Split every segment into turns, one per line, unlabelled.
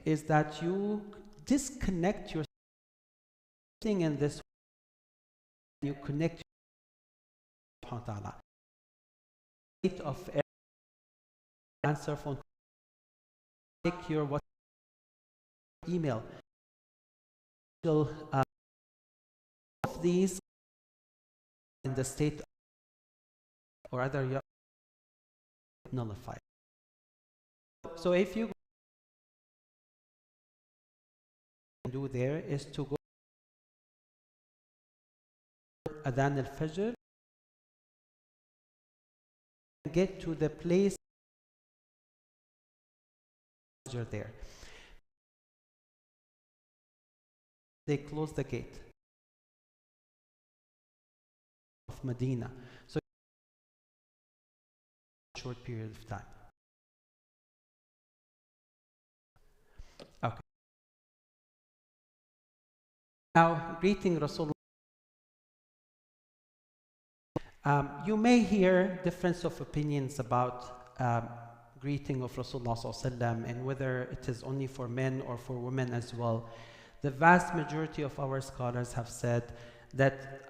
is that you disconnect your thing in this way, you connect your ta'ala. Of answer phone, take your what email. Of these in the state or other nullified. So if you do there is to go Adhan al-Fajr, get to the place you're there. They close the gate of Medina, so short period of time. Okay. Now, greeting Rasulullah. You may hear difference of opinions about greeting of Rasulullah ﷺ and whether it is only for men or for women as well. The vast majority of our scholars have said that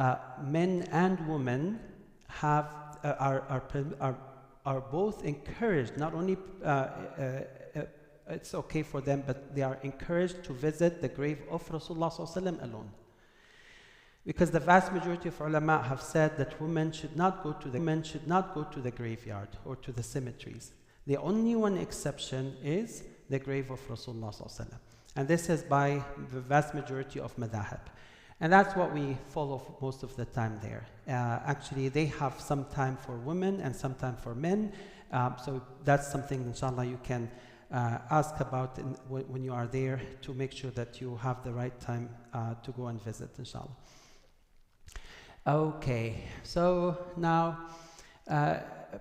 men and women have are both encouraged. Not only it's okay for them, but they are encouraged to visit the grave of Rasulullah ﷺ alone. Because the vast majority of ulama have said that women should not go to the graveyard or to the cemeteries. The only one exception is the grave of Rasulullah ﷺ. And this is by the vast majority of madhahib. And that's what we follow most of the time there. Actually, they have some time for women and some time for men. So that's something, inshallah, you can ask about when you are there to make sure that you have the right time to go and visit, inshallah. Okay, so now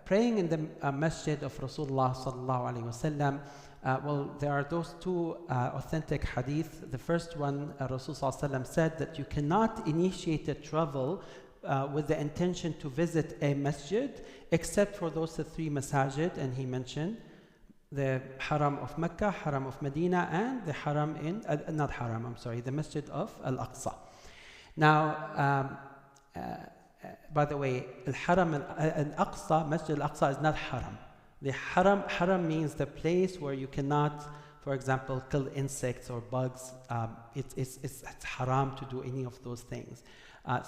praying in the masjid of Rasulullah sallallahu alaihi wasallam. Well, there are those two authentic hadith. The first one, Rasul sallallahu alaihi wasallam said that you cannot initiate a travel with the intention to visit a masjid except for those three masajid, and he mentioned the Haram of Mecca, Haram of Medina, and the Haram in, the Masjid of Al-Aqsa. Now, by the way, Al-Haram Al-Aqsa, Masjid Al-Aqsa is not Haram. The haram means the place where you cannot, for example, kill insects or bugs. It's haram to do any of those things.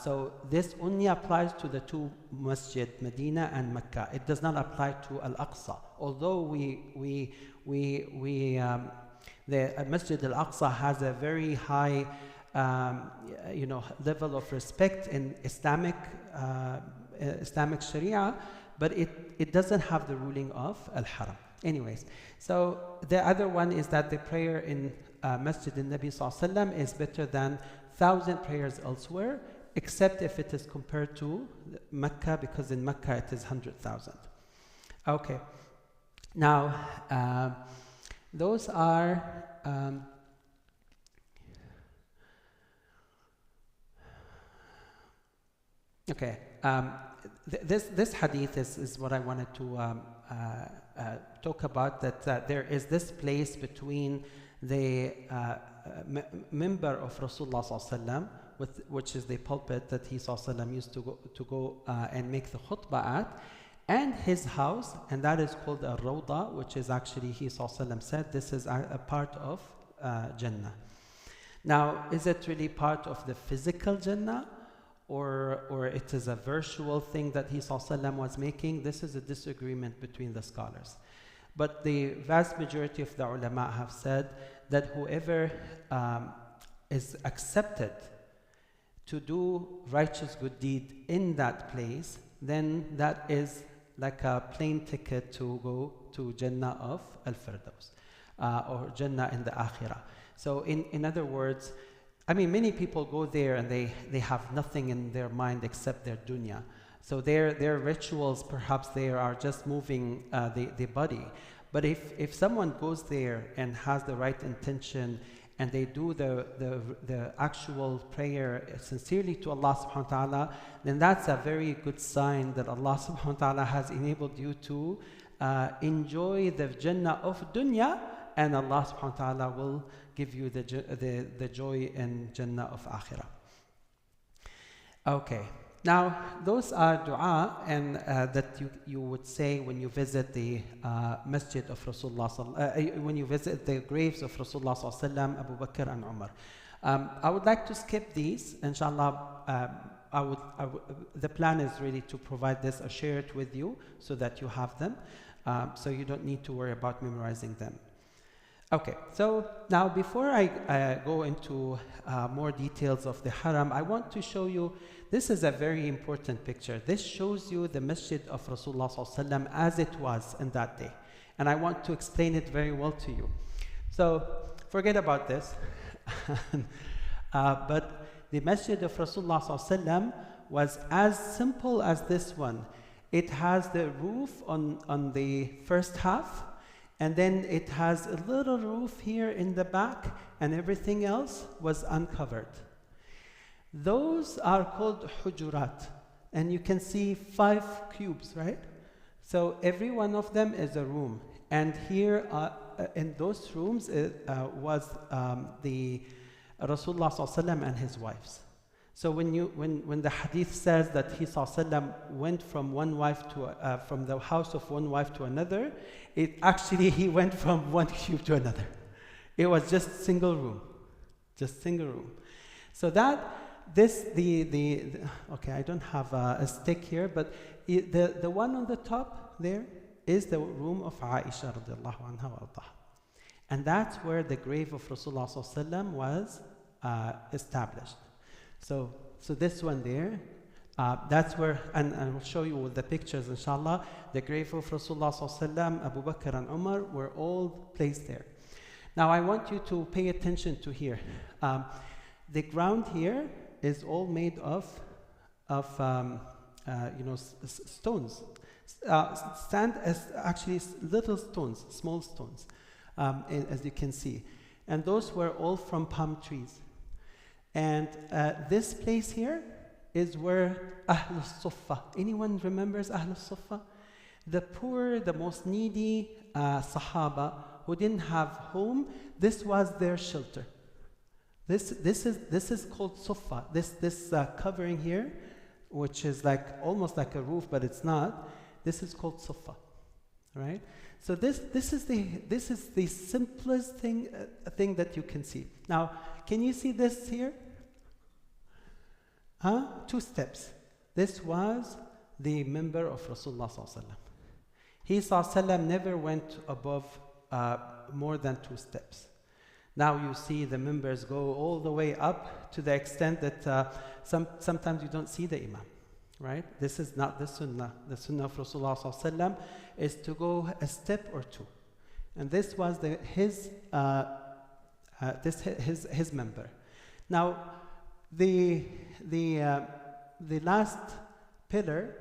So this only applies to the two masjid, Medina and Mecca. It does not apply to Al-Aqsa. Although the Masjid Al-Aqsa has a very high level of respect in Islamic Sharia, but it doesn't have the ruling of Al-Haram. Anyways, so the other one is that the prayer in Masjid al-Nabi sallallahu alaihi wasallam is better than 1,000 prayers elsewhere, except if it is compared to Mecca, because in Mecca it is 100,000. Okay, now those are okay. This hadith is what I wanted to talk about, that there is this place between the member of Rasulullah sallallahu alaihi wasallam, which is the pulpit that he sallallahu alaihi wasallam used to go and make the khutbah at, and his house, and that is called a rawda, which is actually, he sallallahu alaihi wasallam said, this is a part of Jannah. Now, is it really part of the physical Jannah, or it is a virtual thing that he ﷺ was making? This is a disagreement between the scholars. But the vast majority of the ulama have said that whoever is accepted to do righteous good deed in that place, then that is like a plane ticket to go to Jannah of Al-Firdaus, or Jannah in the Akhirah. So in other words, I mean, many people go there and they have nothing in their mind except their dunya. So their rituals, perhaps they are just moving the body. But if someone goes there and has the right intention and they do the actual prayer sincerely to Allah subhanahu wa ta'ala, then that's a very good sign that Allah subhanahu wa ta'ala has enabled you to enjoy the Jannah of dunya and Allah subhanahu wa ta'ala will give you the joy in Jannah of Akhirah. Okay, now those are dua and that you would say when you visit the Masjid of Rasulullah, when you visit the graves of Rasulullah sallallahu alaihi wasallam, Abu Bakr and Umar. I would like to skip these, inshallah. The plan is really to provide this or share it with you so that you have them, so you don't need to worry about memorizing them. Okay, so now before I go into more details of the Haram, I want to show you, this is a very important picture. This shows you the Masjid of Rasulullah sallallahu alaihi wasallam as it was in that day. And I want to explain it very well to you. So forget about this. But the Masjid of Rasulullah sallallahu alaihi wasallam was as simple as this one. It has the roof on the first half, and then it has a little roof here in the back, and everything else was uncovered. Those are called hujurat, and you can see 5 cubes, right? So every one of them is a room, and here in those rooms was the Rasulullah sallallahu alaihi wasallam and his wives. So when the hadith says that he sallallahu alaihi wasallam went from one wife to from the house of one wife to another, it actually he went from one cube to another. It was just single room, So that okay, I don't have a stick here, but the one on the top there is the room of Aisha radiallahu anha wa ardaha. And that's where the grave of Rasulullah sallallahu alaihi wasallam was established. So this one there, that's where, and I will show you with the pictures inshallah, the grave of Rasulullah sallallahu alaihi wasallam, Abu Bakr and Umar were all placed there. Now I want you to pay attention to here. The ground here is all made of stones. Sand is actually little stones, small stones, as you can see. And those were all from palm trees. And this place here is where Ahlul Suffah. Anyone remembers Ahlul Suffah? The poor, the most needy Sahaba who didn't have home, this was their shelter. This is called Suffah. This covering here, which is like almost like a roof, but it's not. This is called Suffah, right? So this is the simplest thing that you can see. Now, can you see this here? 2 steps. This was the member of Rasulullah sallallahu alaihi wasallam. He sallallahu alaihi wasallam never went above more than 2 steps. Now you see the members go all the way up to the extent that sometimes you don't see the imam, right? This is not the sunnah. The sunnah of Rasulullah sallallahu alaihi wasallam is to go a step or 2, and this was his member. Now the last pillar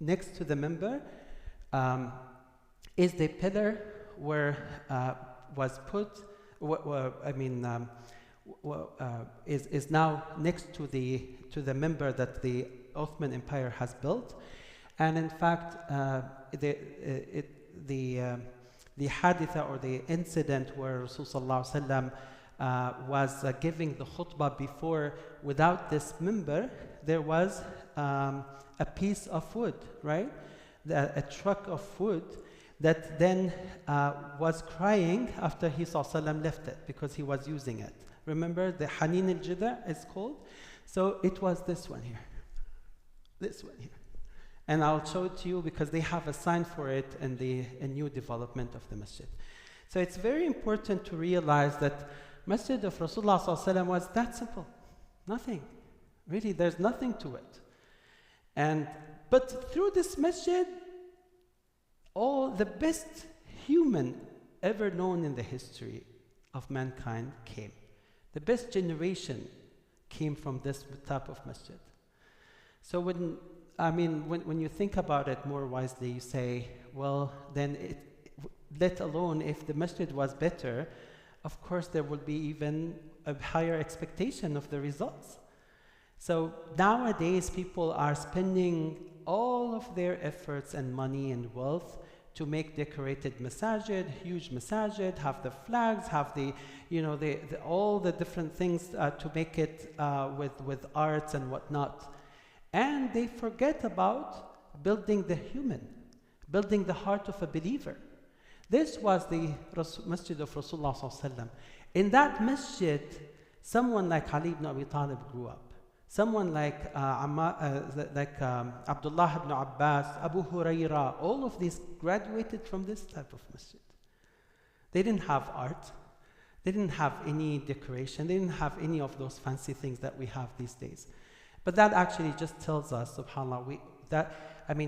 next to the member is the pillar where was put. Is now next to the member that the Ottoman Empire has built, and in fact, the haditha or the incident where Rasulullah sallallahu alaihi wasallam was giving the khutbah before, without this member, there was a piece of wood, right? A truck of wood that then was crying after he sallallahu left it because he was using it. Remember, the Hanin al-Jida is called? So it was this one here. This one here. And I'll show it to you because they have a sign for it in the new development of the masjid. So it's very important to realize that Masjid of Rasulullah sallallahu alaihi wasallam was that simple. Nothing. Really, there's nothing to it. But through this masjid, all the best human ever known in the history of mankind came. The best generation came from this type of masjid. So when you think about it more wisely, you say, well, then let alone if the masjid was better, of course there would be even a higher expectation of the results. So nowadays people are spending all of their efforts and money and wealth to make decorated masajid, huge masajid, have the flags, have the, all the different things to make it with arts and whatnot. And they forget about building the human, building the heart of a believer. This was the masjid of Rasulullah sallallahu alaihi wasallam. In that masjid, someone like Ali ibn Abi Talib grew up. Someone like Abdullah ibn Abbas, Abu Huraira, all of these graduated from this type of masjid. They didn't have art. They didn't have any decoration. They didn't have any of those fancy things that we have these days. But that actually just tells us, subhanAllah,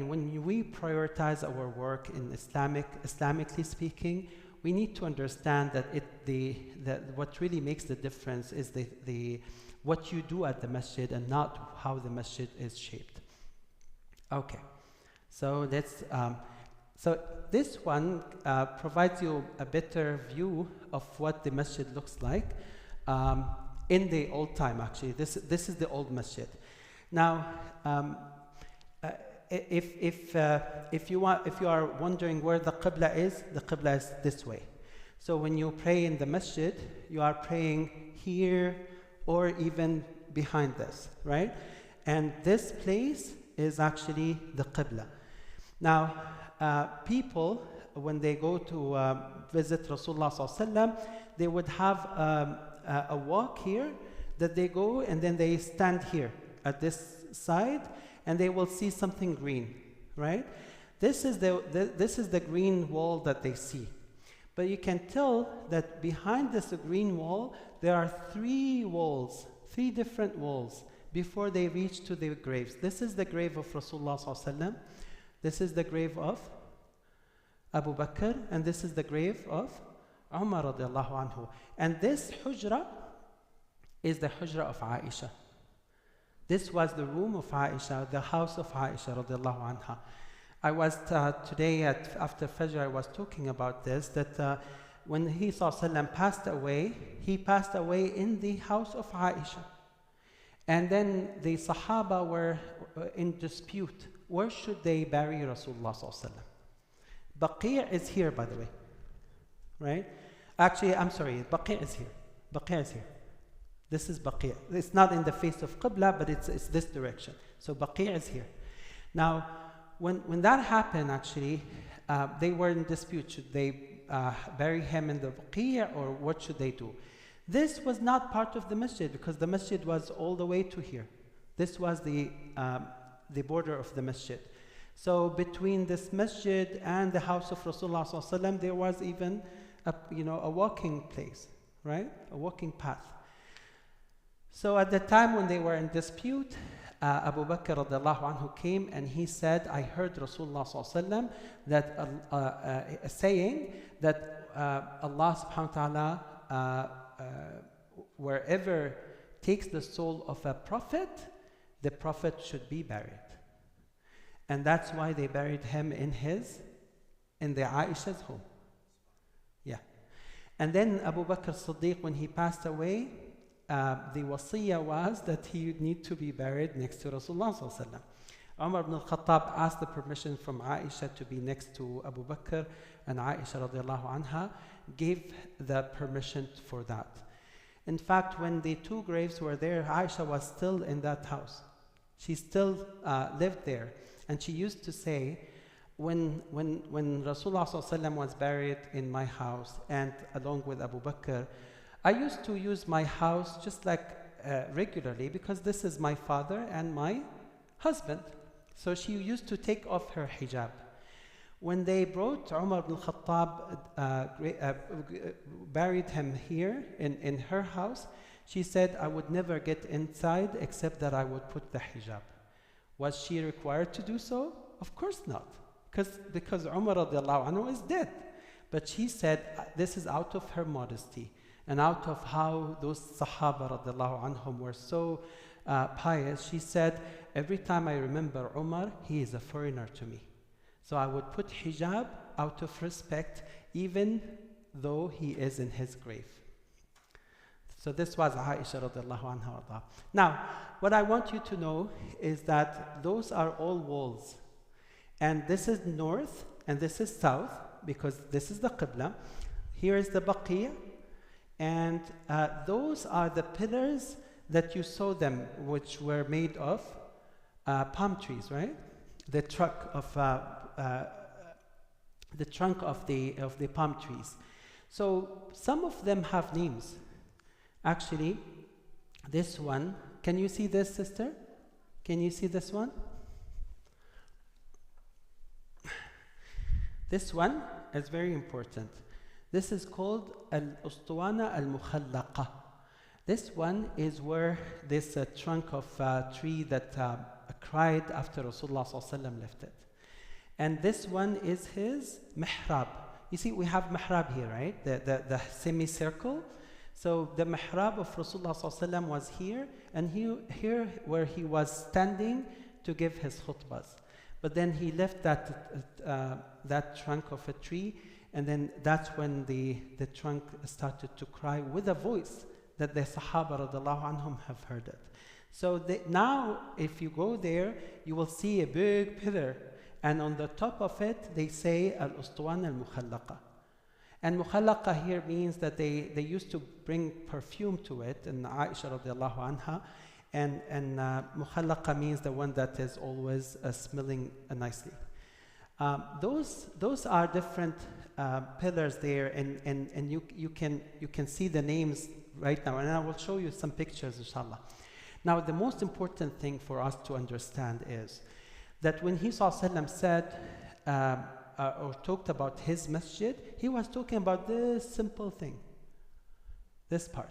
when we prioritize our work in Islamically speaking, we need to understand that what really makes the difference is what you do at the masjid and not how the masjid is shaped. Okay, so this one provides you a better view of what the masjid looks like in the old time. Actually, this is the old masjid. Now, if you are wondering where the qibla is this way. So when you pray in the masjid, you are praying here or even behind this, right? And this place is actually the qibla. Now, people, when they go to visit Rasulullah sallallahu alaihi wasallam, they would have a walk here that they go and then they stand here at this side and they will see something green, right? This is the green wall that they see. But you can tell that behind this green wall, there are three different walls before they reach to the graves. This is the grave of Rasulullah sallallahu alaihi wasallam. This is the grave of Abu Bakr, and this is the grave of Umar radiallahu anhu. And this hujra is the hujra of Aisha. This was the room of Aisha, the house of Aisha radiallahu anha. I was today after Fajr, I was talking about this, that when he sallallahu passed away, he passed away in the house of Aisha. And then the Sahaba were in dispute. Where should they bury Rasulullah sallallahu? Baqi' is here, by the way, right? Actually, I'm sorry, Baqi' is here. Baqi' is here. This is Baqi'. It's not in the face of Qibla, but it's this direction. So Baqi' is here. Now, when that happened, actually, they were in dispute. Should they bury him in the Baqi' or what should they do? This was not part of the masjid because the masjid was all the way to here. This was the border of the masjid. So between this masjid and the house of Rasulullah sallallahu alaihi wasallam, there was even a walking place, right? A walking path. So at the time when they were in dispute, Abu Bakr radiallahu anhu came and he said, I heard Rasulullah sallallahu alaihi wasallam that saying that Allah subhanahu wa ta'ala wherever takes the soul of a prophet, the prophet should be buried. And that's why they buried him in the Aisha's home. Yeah. And then Abu Bakr Siddiq, when he passed away, the wasiyah was that he would need to be buried next to Rasulullah sallallahu alaihi wasallam. Umar ibn al-Khattab asked the permission from Aisha to be next to Abu Bakr, and Aisha radiallahu anha gave the permission for that. In fact, when the two graves were there, Aisha was still in that house. She still lived there. And she used to say, when Rasulullah sallallahu alaihi wasallam was buried in my house and along with Abu Bakr, I used to use my house just like regularly because this is my father and my husband. So she used to take off her hijab. When they brought Umar ibn al-Khattab, buried him here in her house, she said, I would never get inside except that I would put the hijab. Was she required to do so? Of course not, because Umar radiallahu anhu is dead. But she said, this is out of her modesty and out of how those Sahaba radiallahu anhum were so pious. She said, every time I remember Umar, he is a foreigner to me. So I would put hijab out of respect, even though he is in his grave. So this was Aisha radiallahu anha. Now, what I want you to know is that those are all walls. And this is north, and this is south, because this is the Qibla. Here is the Baqi, and those are the pillars that you saw them, which were made of palm trees, right? The trunk of the palm trees. So some of them have names. Actually, this one, can you see this, sister? Can you see this one? This one is very important. This is called Al-Ustuwana Al-Mukhallaqa. This one is where this trunk of tree that cried after Rasulullah ﷺ left it. And this one is his mihrab. You see, we have mihrab here, right? The semicircle. So the mihrab of Rasulullah ﷺ was here, and here where he was standing to give his khutbahs. But then he left that trunk of a tree, and then that's when the trunk started to cry with a voice that the Sahaba radiallahu anhum have heard it. So now, if you go there, you will see a big pillar, and on the top of it, they say Al-Ustuwan Al-Mukhallaqa. And Mukhallaqa here means that they used to bring perfume to it, and Aisha radiallahu anha, and Mukhallaqa means the one that is always smelling nicely. Those are different pillars there, and you can see the names right now, and I will show you some pictures, inshallah. Now, the most important thing for us to understand is that when he ﷺ said or talked about his masjid, he was talking about this simple thing, this part,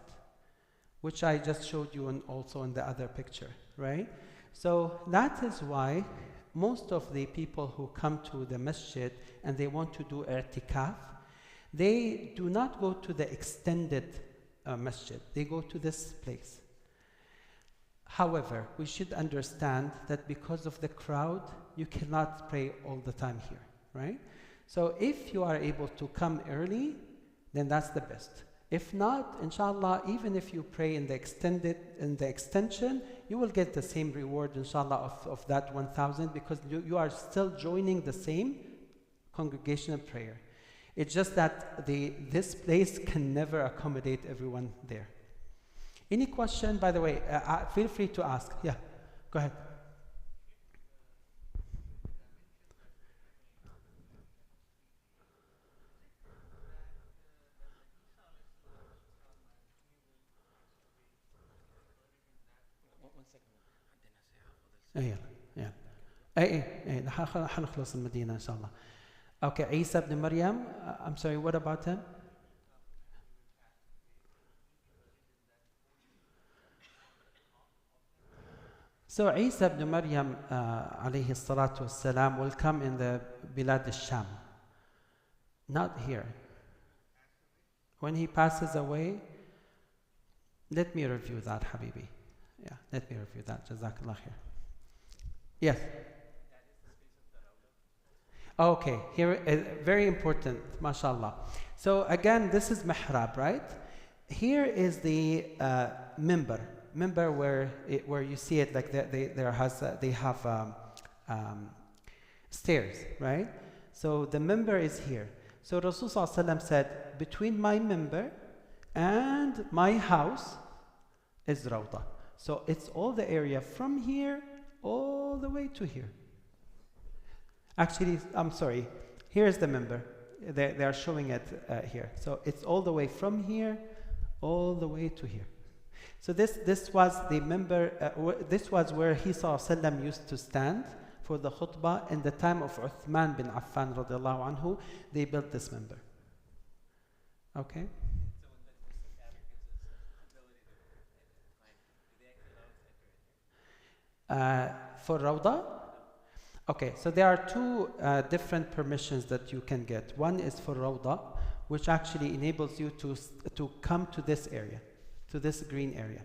which I just showed you also in the other picture, right? So that is why most of the people who come to the masjid and they want to do i'tikaf, they do not go to the extended masjid. They go to this place. However, we should understand that because of the crowd, you cannot pray all the time here, right? So if you are able to come early, then that's the best. If not, inshallah, even if you pray in the extension, you will get the same reward, inshallah, of that 1,000, because you are still joining the same congregational prayer. It's just that this place can never accommodate everyone there. Any question, by the way, feel free to ask. Yeah, go ahead. Yeah. حنخلص المدينة إن شاء الله. Okay, Isa ibn Maryam, I'm sorry, what about him? So Isa ibn Maryam alayhi salatu wassalam will come in the Bilad al-Sham, not here. When he passes away, let me review that, Habibi. Yeah, let me review that. Jazakallah khair. Yes. Okay, here, very important, mashallah. So again, this is mihrab, right? Here is the minbar where you see it, like they have stairs, right? So the minbar is here. So Rasulullah said, between my minbar and my house is rawdah. So it's all the area from here all the way to here. Actually, I'm sorry, here's the minbar. They are showing it here. So it's all the way from here all the way to here. So this was the minbar, this was where he ﷺ used to stand for the khutbah. In the time of Uthman bin Affan radiallahu anhu, they built this minbar. Okay? For Rawda? Okay, so there are two different permissions that you can get. One is for Rawda, which actually enables you to come to this area, to this green area.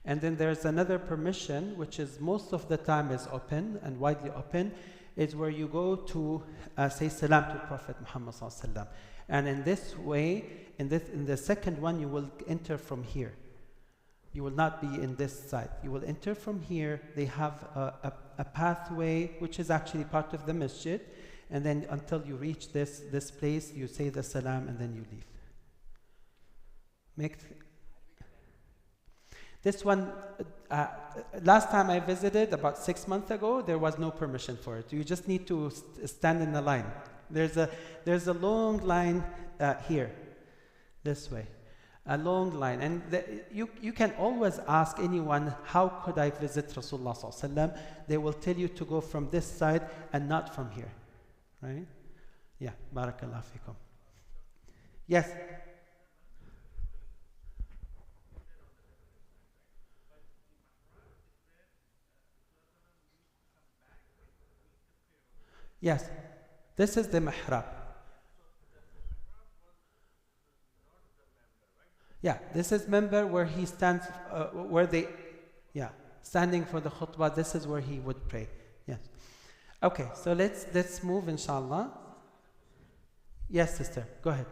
And then there's another permission, which is most of the time is open and widely open, is where you go to say salam to Prophet Muhammad sallallahu alaihi wasallam. And in this way, in the second one, you will enter from here. You will not be in this side. You will enter from here. They have a pathway, which is actually part of the masjid. and then until you reach this place, you say the salam, and then you leave. This one, last time I visited, about 6 months ago, there was no permission for it. You just need to stand in the line. There's a long line here, this way. A long line, and you can always ask anyone, how could I visit Rasulullah sallallahu alaihi wasallam? They will tell you to go from this side and not from here, right? Yeah, barakallah fikum. Yes. Yes, this is the mihrab. Yeah, this is member where he stands, standing for the khutbah. This is where he would pray. Yes. Okay, so let's move, inshallah. Yes, sister, go ahead.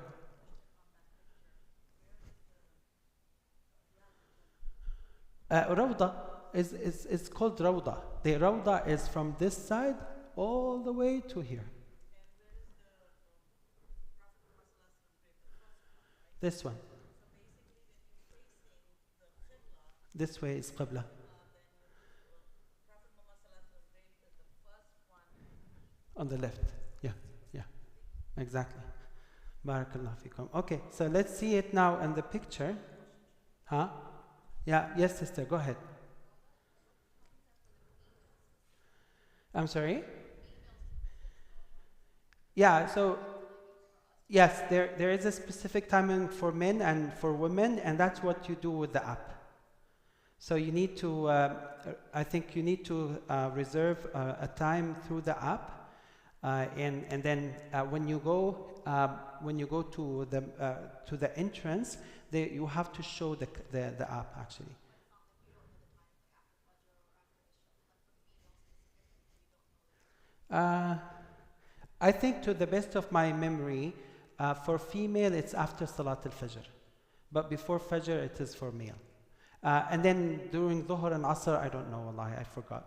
Rawda is called Rawda. The Rawda is from this side all the way to here. This one. This way is Qibla. On the left. Yeah, exactly. Barakallah fikum. Okay, so let's see it now in the picture. Huh? Yeah, yes, sister, go ahead. I'm sorry? Yeah, so yes, there is a specific timing for men and for women, and that's what you do with the app. So you need to, I think you need to reserve a time through the app, and then when you go to the entrance, you have to show the app actually. I think, to the best of my memory, for female it's after Salat al-Fajr, but before Fajr it is for male. And then during Dhuhr and Asr, I don't know, wallahi, I forgot.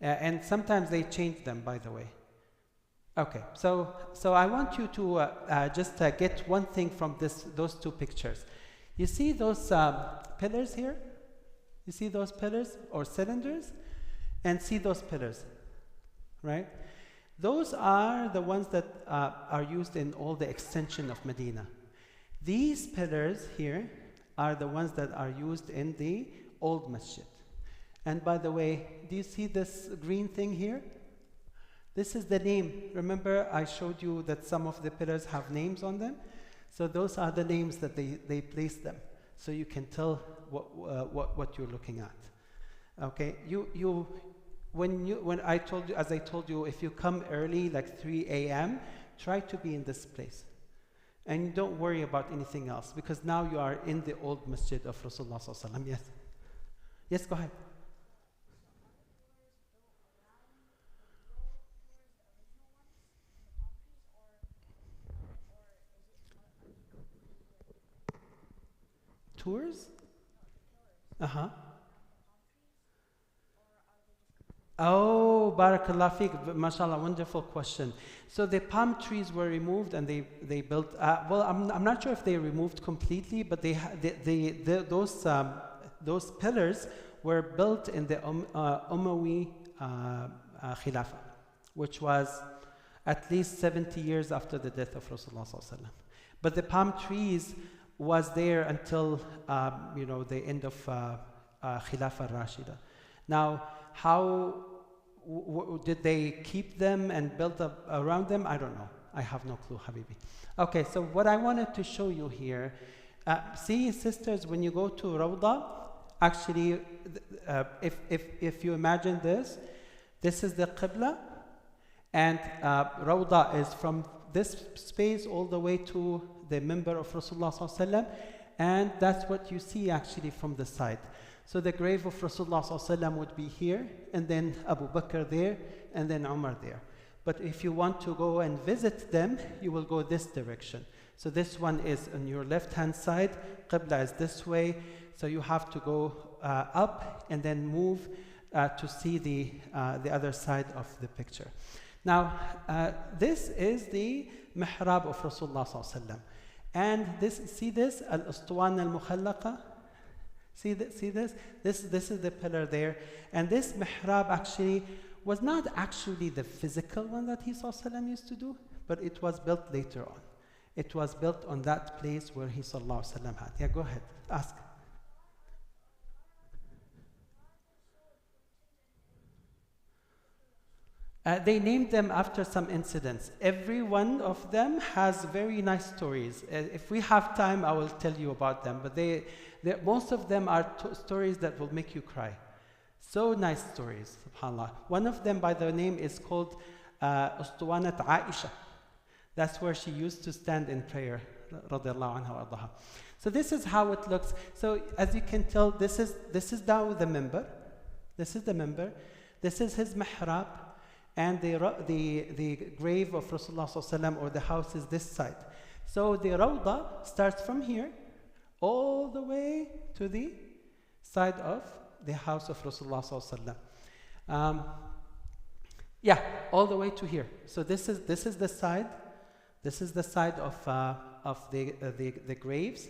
And sometimes they change them, by the way. Okay, so I want you to just get one thing from those two pictures. You see those pillars here? You see those pillars or cylinders? And see those pillars, right? Those are the ones that are used in all the extension of Medina. These pillars here are the ones that are used in the old masjid. And by the way, do you see this green thing here? This is the name. Remember I showed you that some of the pillars have names on them? So those are the names that they placed them. So you can tell what you're looking at. Okay, when I told you, as I told you, if you come early, like 3 a.m., try to be in this place. And don't worry about anything else, because now you are in the old masjid of Rasulullah sallallahu alaihi wasallam. Yes. Yes, go ahead. Tours? Uh-huh. Oh, barakallah fiqh, mashallah, wonderful question. So the palm trees were removed and they built, well, I'm not sure if they removed completely, but those pillars were built in the Umayyi Khilafah, which was at least 70 years after the death of Rasulullah sallallahu alaihi wasallam. But the palm trees was there until the end of Khilafah Rashida. Now, how did they keep them and build up around them? I don't know. I have no clue, Habibi. Okay, so what I wanted to show you here, see, sisters, when you go to Rawda, actually, if you imagine this is the Qibla, and Rawda is from this space all the way to the member of Rasulullah sallallahu alaihi wasallam, and that's what you see actually from the side. So the grave of Rasulullah sallallahu alaihi wasallam would be here, and then Abu Bakr there, and then Umar there. But if you want to go and visit them, you will go this direction. So this one is on your left-hand side, Qibla is this way, so you have to go up and then move to see the other side of the picture. Now, this is the mihrab of Rasulullah sallallahu alaihi wasallam. And this, see this, al-ustuwan al-mukhallaqa? See this? This is the pillar there. And this mihrab actually was not actually the physical one that he sallallahu alaihi wasallam used to do, but it was built later on. It was built on that place where he sallallahu alaihi wasallam had. Yeah, go ahead, ask. They named them after some incidents. Every one of them has very nice stories. If we have time, I will tell you about them. But most of them are stories that will make you cry. So nice stories, subhanAllah. One of them by the name is called Ustuwanat Aisha. That's where she used to stand in prayer, radiallahu anha wa ardaha. So this is how it looks. So as you can tell, this is now the member. This is the member. This is his mihrab. And the grave of Rasulullah sallallahu alaihi wasallam, or the house, is this side. So the rawda starts from here all the way to the side of the house of Rasulullah sallallahu alaihi wasallam. Yeah, all the way to here. So this is the side. This is the side of the graves,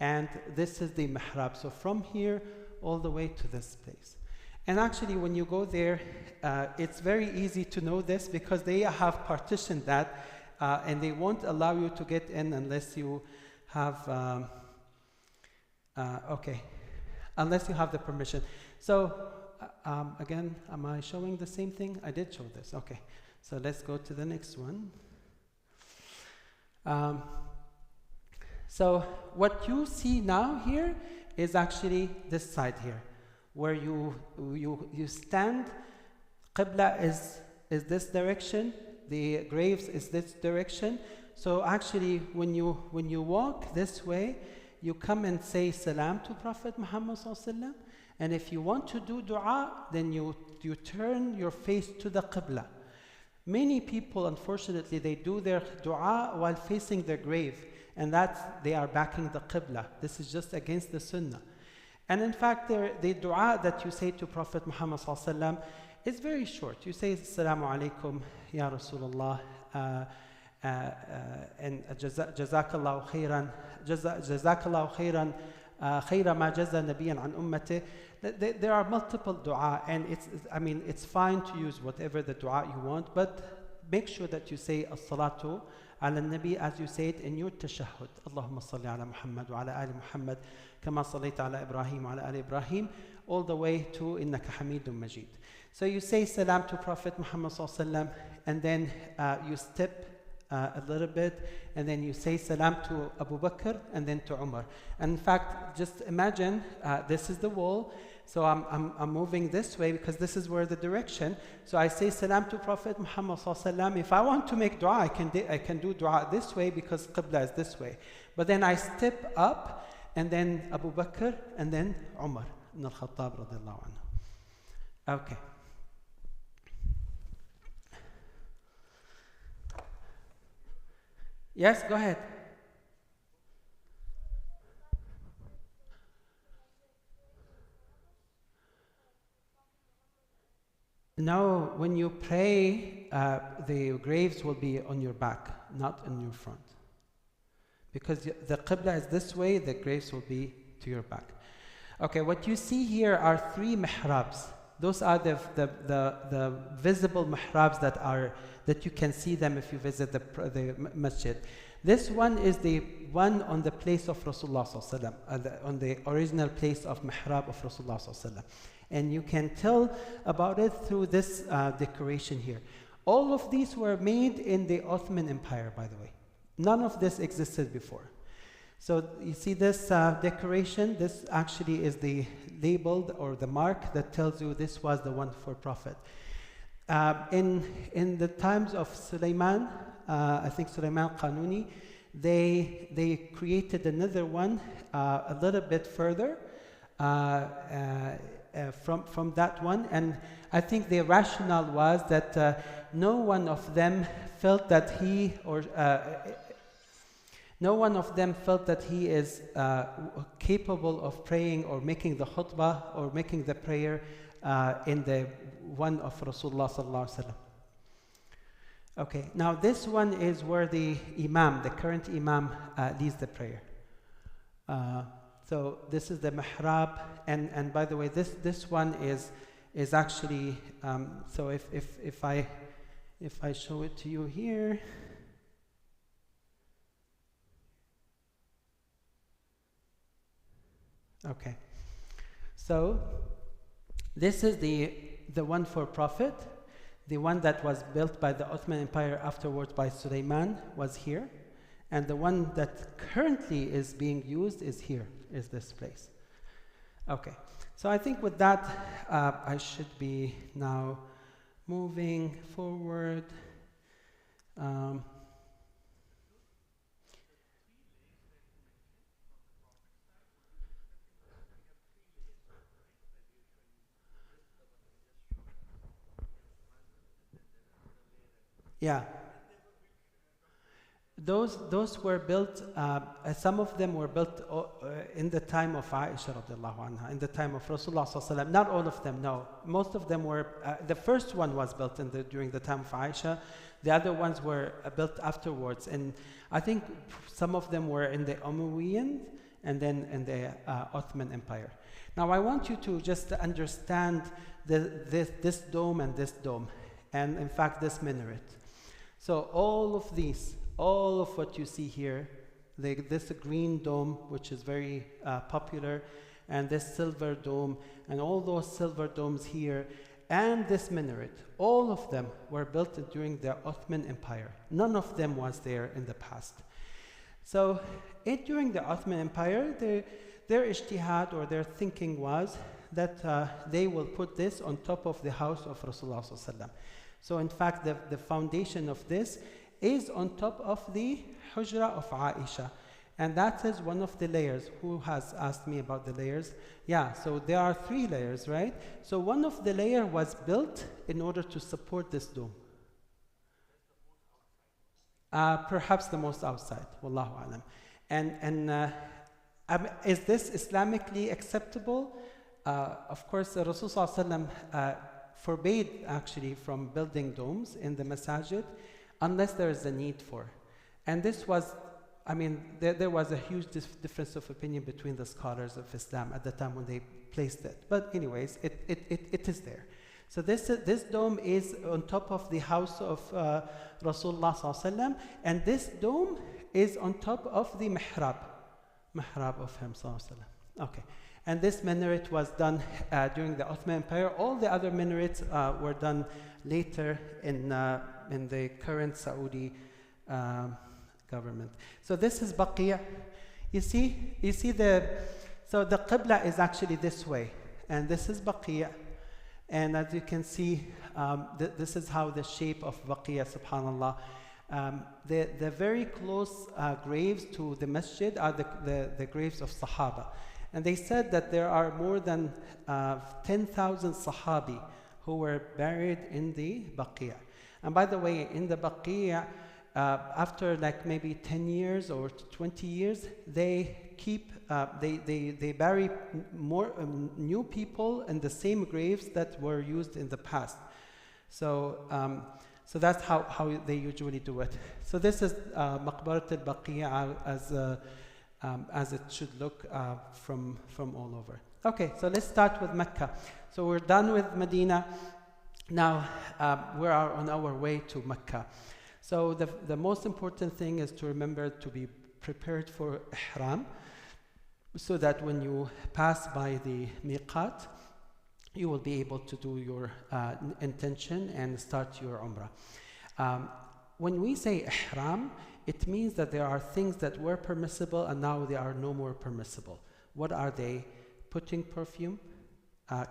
and this is the mihrab. So from here all the way to this place. And actually, when you go there, it's very easy to know this because they have partitioned that, and they won't allow you to get in unless you have, unless you have the permission. So, again, am I showing the same thing? I did show this. Okay, so let's go to the next one. So what you see now here is actually this side here, where you stand. Qibla is this direction, the graves is this direction. So actually when you walk this way, you come and say salam to Prophet Muhammad sallallahu alaihi wasallam, and if you want to do dua, then you turn your face to the Qibla. Many people, unfortunately, they do their dua while facing their grave, and they are backing the Qibla. This is just against the Sunnah. And in fact, the dua that you say to Prophet Muhammad sallallahu alaihi wasallam is very short. You say, Assalamu alaikum, Ya Rasulullah, and Jazakallahu khairan, Jazakallahu khairan, khayra ma jaza nabiyan an ummati. There are multiple dua, and it's fine to use whatever the dua you want, but make sure that you say as-salatu ala nabi as you say it in your tashahhud. Allahumma salli ala Muhammad wa ala ali Muhammad kama sallaita ala Ibrahim wa ala ali Ibrahim, all the way to innaka hamidun majid. So you say salam to Prophet Muhammad sallallahu alaihi wasallam, and then you step a little bit, and then you say salam to Abu Bakr and then to Umar. And in fact, just imagine this is the wall, so I'm moving this way because this is where the direction. So I say salam to Prophet Muhammad sallallahu alaihi wasallam. If I want to make dua, I can do dua this way because Qibla is this way. But then I step up, and then Abu Bakr and then Umar ibn al-Khattab radiallahu anhu. Okay. Yes, go ahead. No, when you pray, the graves will be on your back, not in your front. Because the Qibla is this way, the graves will be to your back. Okay, what you see here are 3 mihrabs. Those are the visible mihrabs that you can see them if you visit the masjid. This one is the one on the place of Rasulullah sallallahu alaihi wasallam, on the original place of mihrab of Rasulullah sallallahu alaihi wasallam. And you can tell about it through this decoration here. All of these were made in the Ottoman Empire, by the way. None of this existed before. So you see this decoration, this actually is the labeled or the mark that tells you this was the one for Prophet. In the times of Sulaiman, I think Sulaiman Qanuni, they created another one a little bit further from that one, and I think the rationale was that no one of them felt that he is capable of praying or making the khutbah or making the prayer in the one of Rasulullah sallallahu alaihi wasallam. Okay, now this one is where the imam, the current imam, leads the prayer. So this is the mihrab, and by the way, this one is actually, so if I show it to you here, okay. So this is the one for Prophet. The one that was built by the Ottoman Empire afterwards by Suleiman was here. And the one that currently is being used is here, is this place. Okay, so I think with that, I should be now moving forward. Yeah. Those were built, some of them were built in the time of Aisha radiallahu anha, in the time of Rasulullah sallallahu alaihi wasallam. Not all of them, no. Most of them were, the first one was built during the time of Aisha. The other ones were built afterwards. And I think some of them were in the Umayyads and then in the Ottoman Empire. Now I want you to just understand this dome and this dome. And in fact, this minaret. So all of these, all of what you see here, this green dome, which is very popular, and this silver dome, and all those silver domes here, and this minaret, all of them were built during the Ottoman Empire. None of them was there in the past. So during the Ottoman Empire, their ijtihad or their thinking was that they will put this on top of the house of Rasulullah sallallahu alaihi wasallam. So in fact, the foundation of this is on top of the Hujra of Aisha. And that is one of the layers. Who has asked me about the layers? Yeah, so there are 3 layers, right? So one of the layers was built in order to support this dome. Perhaps the most outside, wallahu alam. And is this Islamically acceptable? Of course, Rasul sallallahu alaihi wasallam forbade actually from building domes in the masajid unless there is a need for. And this was, I mean, there was a huge difference of opinion between the scholars of Islam at the time when they placed it. But anyways, it is there. So this dome is on top of the house of Rasulullah sallallahu alaihi wasallam, and this dome is on top of the mihrab of him sallallahu alaihi wasallam. Okay. And this minaret was done during the Ottoman Empire. All the other minarets were done later in the current Saudi government. So this is Baqi'. You see so the Qibla is actually this way, and this is Baqi'. And as you can see, this is how the shape of Baqi', subhanallah. The very close graves to the masjid are the graves of Sahaba. And they said that there are more than 10,000 Sahabi who were buried in the Baqi'. And by the way, in the Baqi', after like maybe 10 years or 20 years, they bury more new people in the same graves that were used in the past. So that's how they usually do it. So this is Maqbarat al-Baqi' as it should look from all over. Okay, so let's start with Mecca. So we're done with Medina. Now we are on our way to Mecca. So the most important thing is to remember to be prepared for Ihram, so that when you pass by the miqat, you will be able to do your intention and start your Umrah. When we say Ihram, it means that there are things that were permissible and now they are no more permissible. What are they? Putting perfume,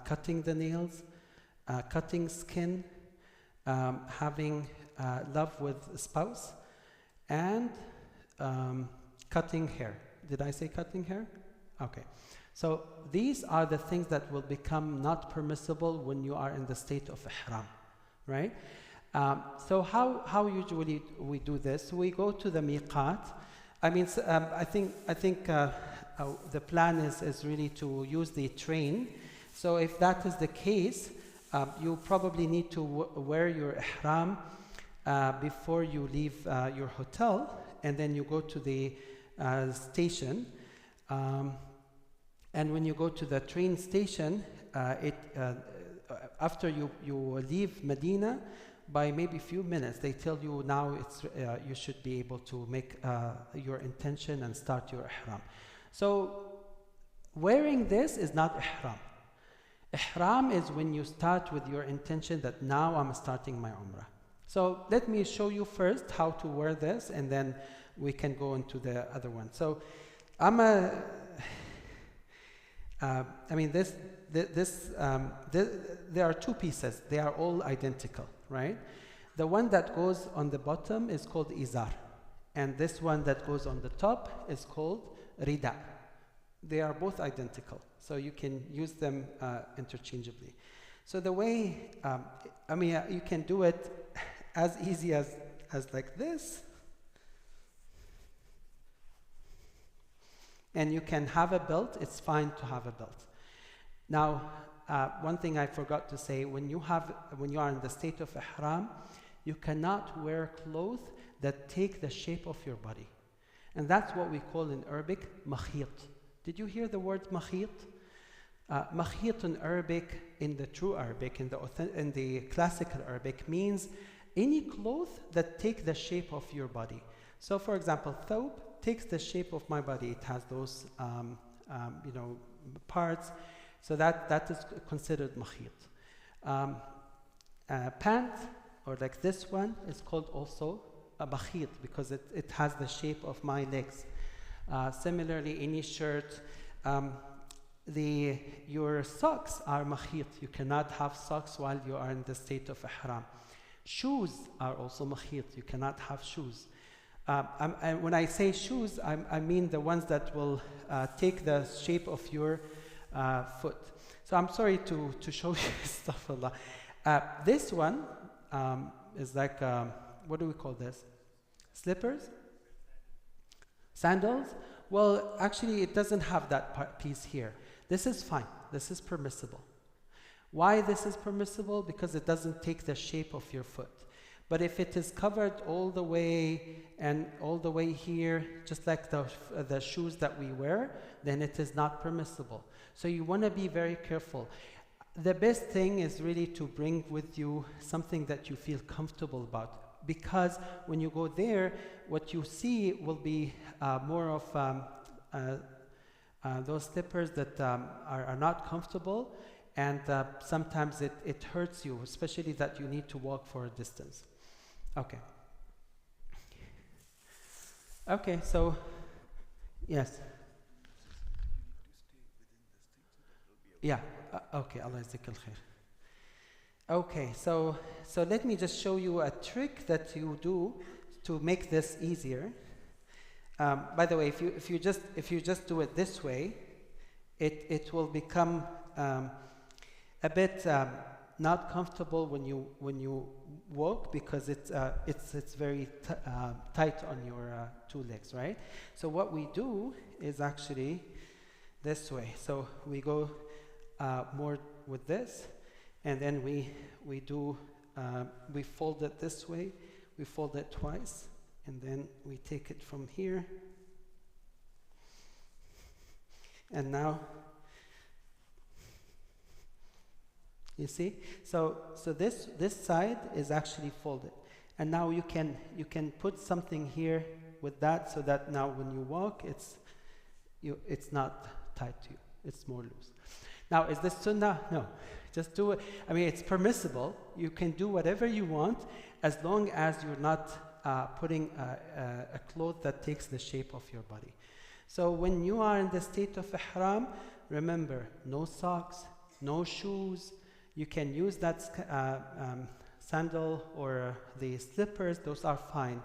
cutting the nails, cutting skin, having love with a spouse, and cutting hair. Did I say cutting hair? Okay. So these are the things that will become not permissible when you are in the state of Ihram, right? So how usually we do this? We go to the miqat. I mean, I think the plan is really to use the train. So if that is the case, you probably need to wear your ihram before you leave your hotel, and then you go to the station. And when you go to the train station, after you leave Medina, by maybe a few minutes, they tell you now you should be able to make your intention and start your ihram. So wearing this is not ihram. Ihram is when you start with your intention that now I'm starting my umrah. So let me show you first how to wear this, and then we can go into the other one. So there are two pieces. They are all identical, right? The one that goes on the bottom is called izar, and this one that goes on the top is called rida. They are both identical, so you can use them interchangeably. So the way, you can do it as easy as like this. And you can have a belt. It's fine to have a belt. Now, one thing I forgot to say, when you are in the state of ihram, you cannot wear clothes that take the shape of your body. And that's what we call in Arabic makhit. Did you hear the word makhit? Makhit in Arabic, in the true Arabic, in the classical Arabic, means any cloth that take the shape of your body. So for example, thawb takes the shape of my body. It has those parts. So that is considered makhit. Pant, or like this one, is called also a makhit because it has the shape of my legs. Similarly, any shirt, your socks are makhit. You cannot have socks while you are in the state of ihram. Shoes are also makhit. You cannot have shoes. And when I say shoes, I mean the ones that will take the shape of your foot. So I'm sorry to show you stuff a lot. This one is like, what do we call this? Slippers? Sandals? Well, actually, it doesn't have that piece here. This is fine. This is permissible. Why this is permissible? Because it doesn't take the shape of your foot. But if it is covered all the way and all the way here, just like the shoes that we wear, then it is not permissible. So you want to be very careful. The best thing is really to bring with you something that you feel comfortable about, because when you go there, what you see will be more of those slippers that are not comfortable, and sometimes it hurts you, especially that you need to walk for a distance. Okay, so yes. Yeah, okay, Allah yazdik al-khair. Okay, so let me just show you a trick that you do to make this easier. By the way, if you just do it this way, it will become a bit not comfortable when you walk, because it's very tight on your two legs, right? So what we do is actually this way. So we go more with this, and then we fold it this way. We fold it twice, and then we take it from here, and now you see. So this side is actually folded, and now you can put something here with that, so that now when you walk, it's not tight to you. It's more loose. Now, is this sunnah? No. Just do it. I mean, it's permissible. You can do whatever you want, as long as you're not putting a cloth that takes the shape of your body. So when you are in the state of ihram, remember, no socks, no shoes. You can use that sandal or the slippers. Those are fine.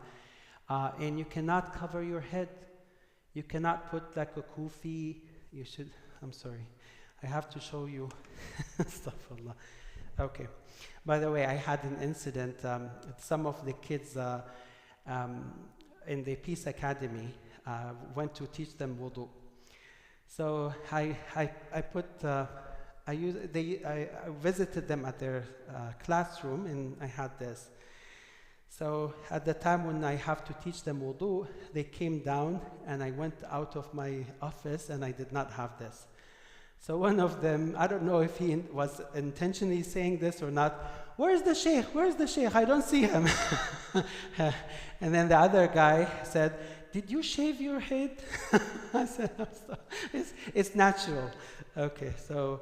And you cannot cover your head. You cannot put like a kufi. You should, I'm sorry. I have to show you. Astaghfirullah. Okay. By the way, I had an incident. Some of the kids in the Peace Academy went to teach them wudu. So I visited them at their classroom, and I had this. So at the time when I have to teach them wudu, they came down and I went out of my office and I did not have this. So one of them, I don't know if he was intentionally saying this or not, where's the sheikh? Where's the sheikh? I don't see him. And then the other guy said, did you shave your head? I said, I'm sorry. It's natural. Okay, so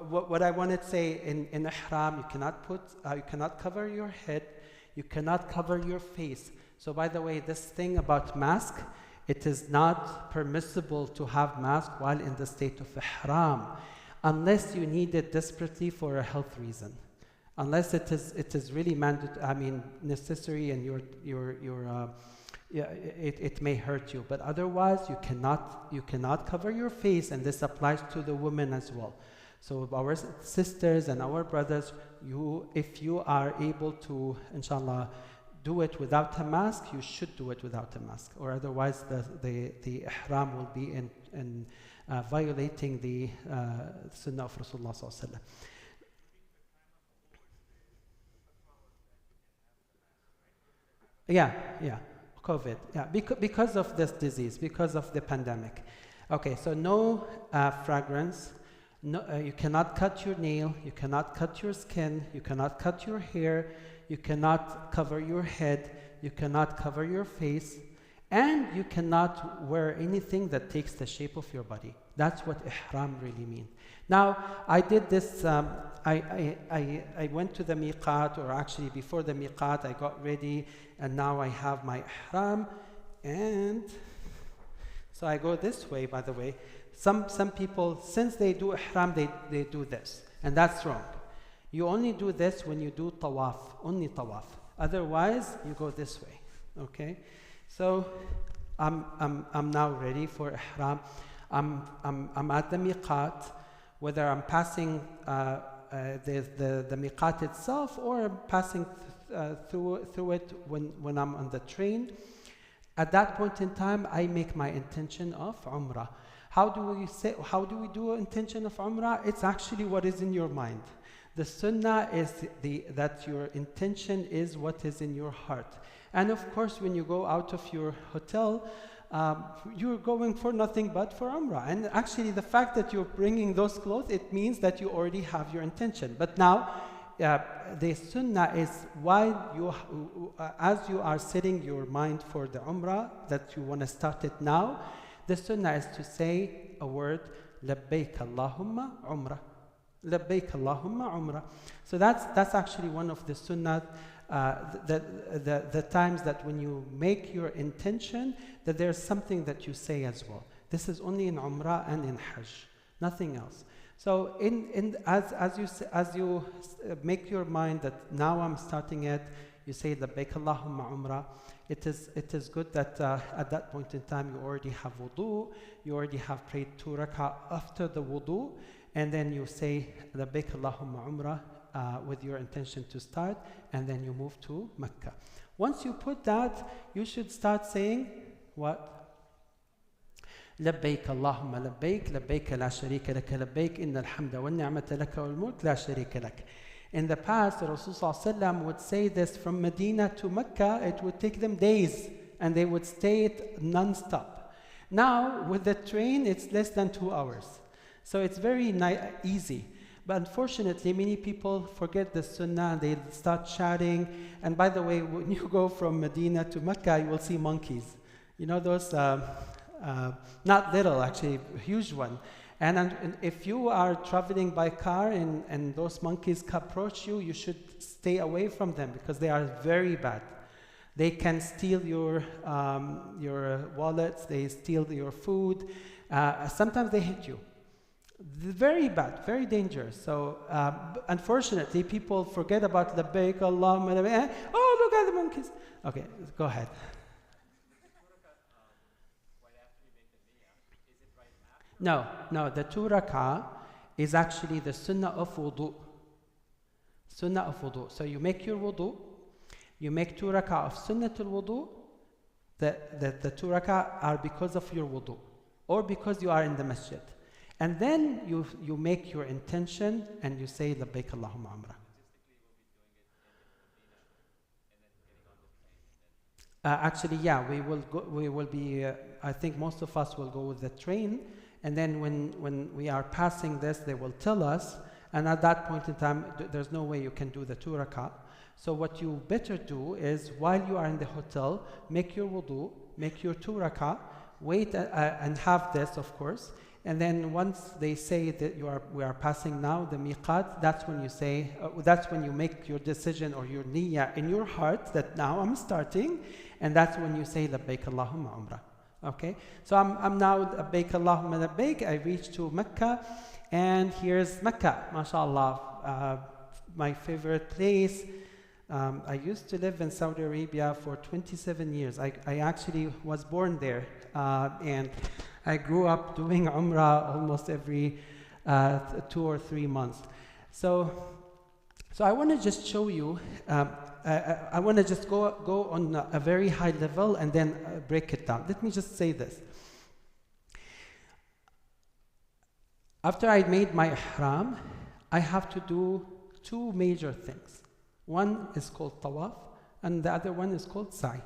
what I want to say in ihram, you cannot cover your head, you cannot cover your face. So by the way, this thing about mask, it is not permissible to have mask while in the state of ihram, unless you need it desperately for a health reason. Unless it is really necessary and it may hurt you. But otherwise, you cannot cover your face, and this applies to the women as well. So our sisters and our brothers, if you are able to, inshallah, do it without a mask, you should do it without a mask, or otherwise the ihram will be in violating the sunnah of Rasulullah sallallahu alaihi wasallam. Yeah, COVID. Yeah, because of this disease, because of the pandemic. Okay, so no fragrance. No, you cannot cut your nail. You cannot cut your skin. You cannot cut your hair. You cannot cover your head. You cannot cover your face. And you cannot wear anything that takes the shape of your body. That's what ihram really means. Now, I did this, I went to the miqat, or actually before the miqat, I got ready, and now I have my ihram, and so I go this way, by the way. Some people, since they do ihram, they do this, and that's wrong. You only do this when you do tawaf, only tawaf. Otherwise, you go this way, okay? So, I'm now ready for ihram. I'm at the miqat, whether I'm passing the miqat itself or I'm passing through it when I'm on the train. At that point in time, I make my intention of umrah. How do we do intention of umrah? It's actually what is in your mind. The sunnah is that your intention is what is in your heart. And of course, when you go out of your hotel, you're going for nothing but for umrah. And actually, the fact that you're bringing those clothes, it means that you already have your intention. But now, the sunnah is as you are setting your mind for the umrah, that you want to start it now, the sunnah is to say a word, labbaik Allahumma umrah. Labbaik Allahumma umrah. So that's actually one of the sunnah, the times that when you make your intention, that there's something that you say as well. This is only in umrah and in hajj, nothing else. So as you make your mind that now I'm starting it, you say labbaik Allahumma umrah. It is good that at that point in time you already have wudu, you already have prayed 2 rak'ah after the wudu, and then you say labbaik Allahumma umrah with your intention to start, and then you move to Mecca. Once you put that, you should start saying what? لبيك اللهم لبيك لبيك لا شريك لك لبيك إن الحمد والنعمة لك والملك لا شريك لك. In the past, the Rasul would say this from Medina to Mecca. It would take them days, and they would stay it non-stop. Now, with the train, it's less than 2 hours. So it's very easy. But unfortunately, many people forget the sunnah and they start chatting. And by the way, when you go from Medina to Mecca, you will see monkeys. You know those, not little, actually, huge one. And if you are traveling by car and those monkeys approach you, you should stay away from them because they are very bad. They can steal your wallets, they steal your food. Sometimes they hit you. Very bad, very dangerous. So unfortunately, people forget about the labbaik Allahumma labbaik. Oh, look at the monkeys. Okay, go ahead. No, the 2 rak'ah is actually the sunnah of wudu. Sunnah of wudu. So you make your wudu, you make 2 rak'ah of sunnatul wudu. The 2 rak'ah are because of your wudu, or because you are in the masjid. And then you make your intention and you say labbaik Allahumma umrah. Actually, yeah, we will go, we will be, I think most of us will go with the train, and then when we are passing this, they will tell us, and at that point in time, there's no way you can do the 2 rak'ah. So what you better do is, while you are in the hotel, make your wudu, make your 2 rak'ah, wait and have this, of course, and then once they say that we are passing now the miqat, that's when you say, that's when you make your decision or your niyyah in your heart that now I'm starting, and that's when you say labbaik Allahumma umrah. Okay, so I'm now labbaik Allahumma labbaik. I reach to Mecca, and here's Mecca, mashallah, my favorite place. I used to live in Saudi Arabia for 27 years. I actually was born there, and I grew up doing Umrah almost every 2 or 3 months. So I want to just show you, I want to just go on a very high level and then break it down. Let me just say this. After I made my ihram, I have to do 2 major things. One is called tawaf, and the other one is called sa'i.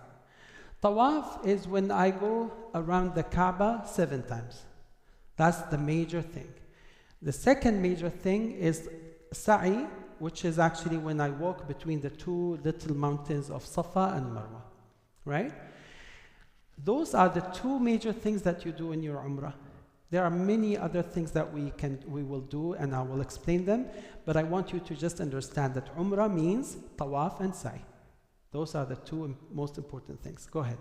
Tawaf is when I go around the Kaaba 7 times. That's the major thing. The second major thing is sa'i, which is actually when I walk between the 2 little mountains of Safa and Marwa, right? Those are the 2 major things that you do in your Umrah. There are many other things that we will do, and I will explain them, but I want you to just understand that Umrah means tawaf and sa'i. Those are the 2 most important things. Go ahead.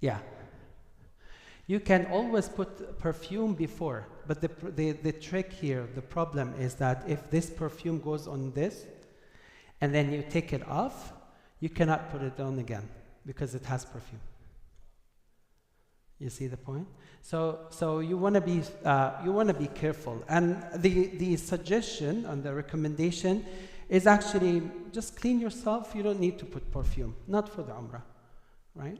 Yeah. You can always put perfume before, but the trick here, the problem is that if this perfume goes on this, and then you take it off, you cannot put it on again because it has perfume. You see the point? So you want to be careful. And the suggestion and the recommendation is actually just clean yourself. You don't need to put perfume, not for the Umrah, right?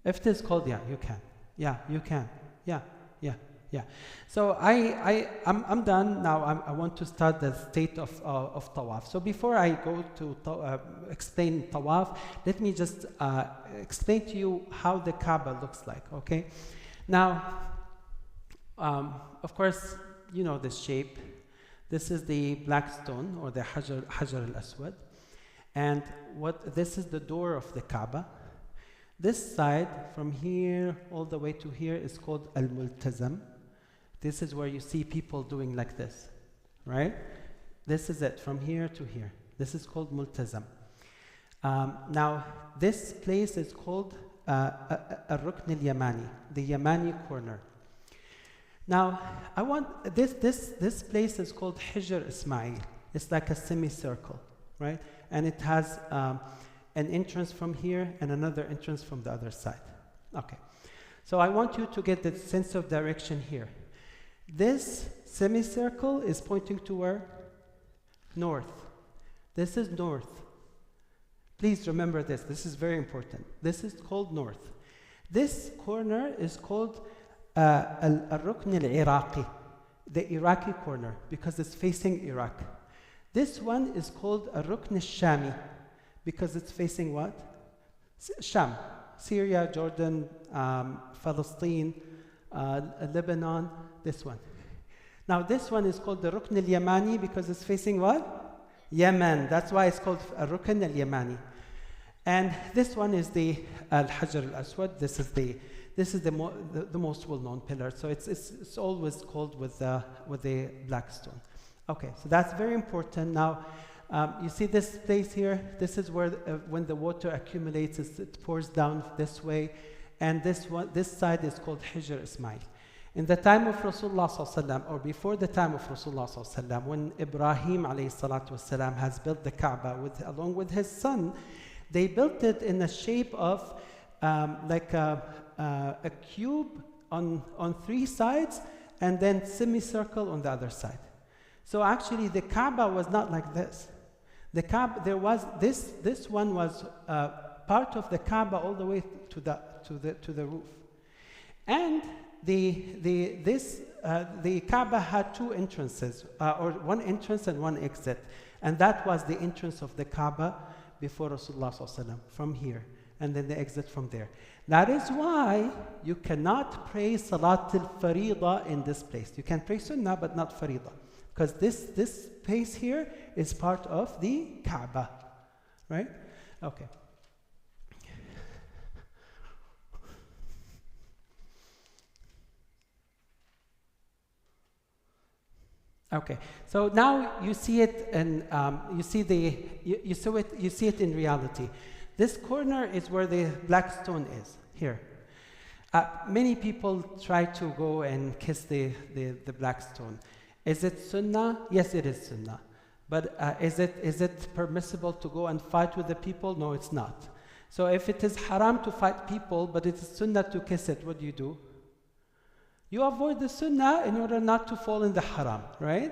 If it is cold, yeah, you can. Yeah, you can. Yeah, yeah, yeah. So I'm done now. I want to start the state of tawaf. So before I go to explain tawaf, let me just explain to you how the Kaaba looks like, okay? Now, of course, you know this shape. This is the black stone, or the Hajar al-Aswad. And this is the door of the Kaaba. This side, from here all the way to here, is called al-Multazam. This is where you see people doing like this, right? This is it, from here to here. This is called Multazam. Now, this place is called Ar-Rukn al-Yamani, the Yamani corner. Now, I want, this place is called Hijr Ismail. It's like a semicircle, right? And it has an entrance from here and another entrance from the other side. Okay, so I want you to get the sense of direction here. This semicircle is pointing to where? North. This is north. Please remember this. This is very important. This is called north. This corner is called Al-Rukn al-Iraqi, the Iraqi corner, because it's facing Iraq. This one is called Al-Rukn al-Shami, because it's facing what? Sham, Syria, Jordan, Palestine, Lebanon, this one. Now this one is called the Rukn al-Yamani because it's facing what? Yemen. That's why it's called Rukn al-Yamani. And this one is the Al-Hajar al-Aswad. This is the most well-known pillar. So it's always called with the black stone. Okay, so that's very important. Now, you see this place here? This is where when the water accumulates, it pours down this way. And this side is called Hijr Ismail. In the time of Rasulullah sallallahu alaihi wasallam, or before the time of Rasulullah sallallahu alaihi wasallam, when Ibrahim alayhi salatu wasalam has built the Kaaba along with his son, they built it in the shape of like a cube on 3 sides, and then semicircle on the other side. So actually, the Kaaba was not like this. The Kaaba, there was this one was part of the Kaaba all the way to the roof. And the Kaaba had two entrances, or one entrance and one exit. And that was the entrance of the Kaaba before Rasulullah ﷺ, from here. And then the exit from there. That is why you cannot pray Salat al-Fariḍa in this place. You can pray Sunnah, but not Fariḍa. Because this place here is part of the Kaaba. Right? Okay. Okay, so now you see it, and you see it in reality. This corner is where the black stone is here. Many people try to go and kiss the black stone. Is it sunnah? Yes, it is sunnah. But is it permissible to go and fight with the people? No, it's not. So if it is haram to fight people, but it is sunnah to kiss it, what do? You avoid the sunnah in order not to fall in the haram, right?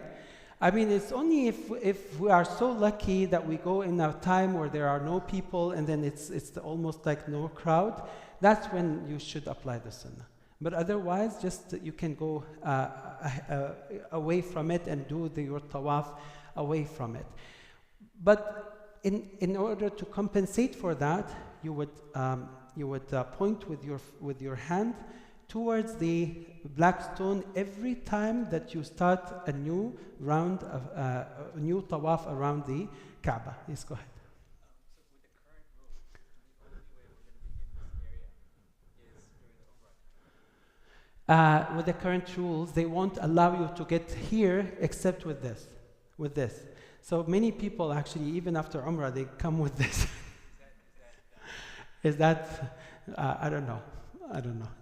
I mean, it's only if we are so lucky that we go in a time where there are no people and then it's almost like no crowd, that's when you should apply the sunnah. But otherwise, just you can go away from it and do your tawaf away from it. But in order to compensate for that, you would point with your hand towards the black stone every time that you start a new round of a new tawaf around the Kaaba. Yes, go ahead. With the current rules, they won't allow you to get here except with this. So many people actually, even after Umrah, they come with this. Is that? I don't know.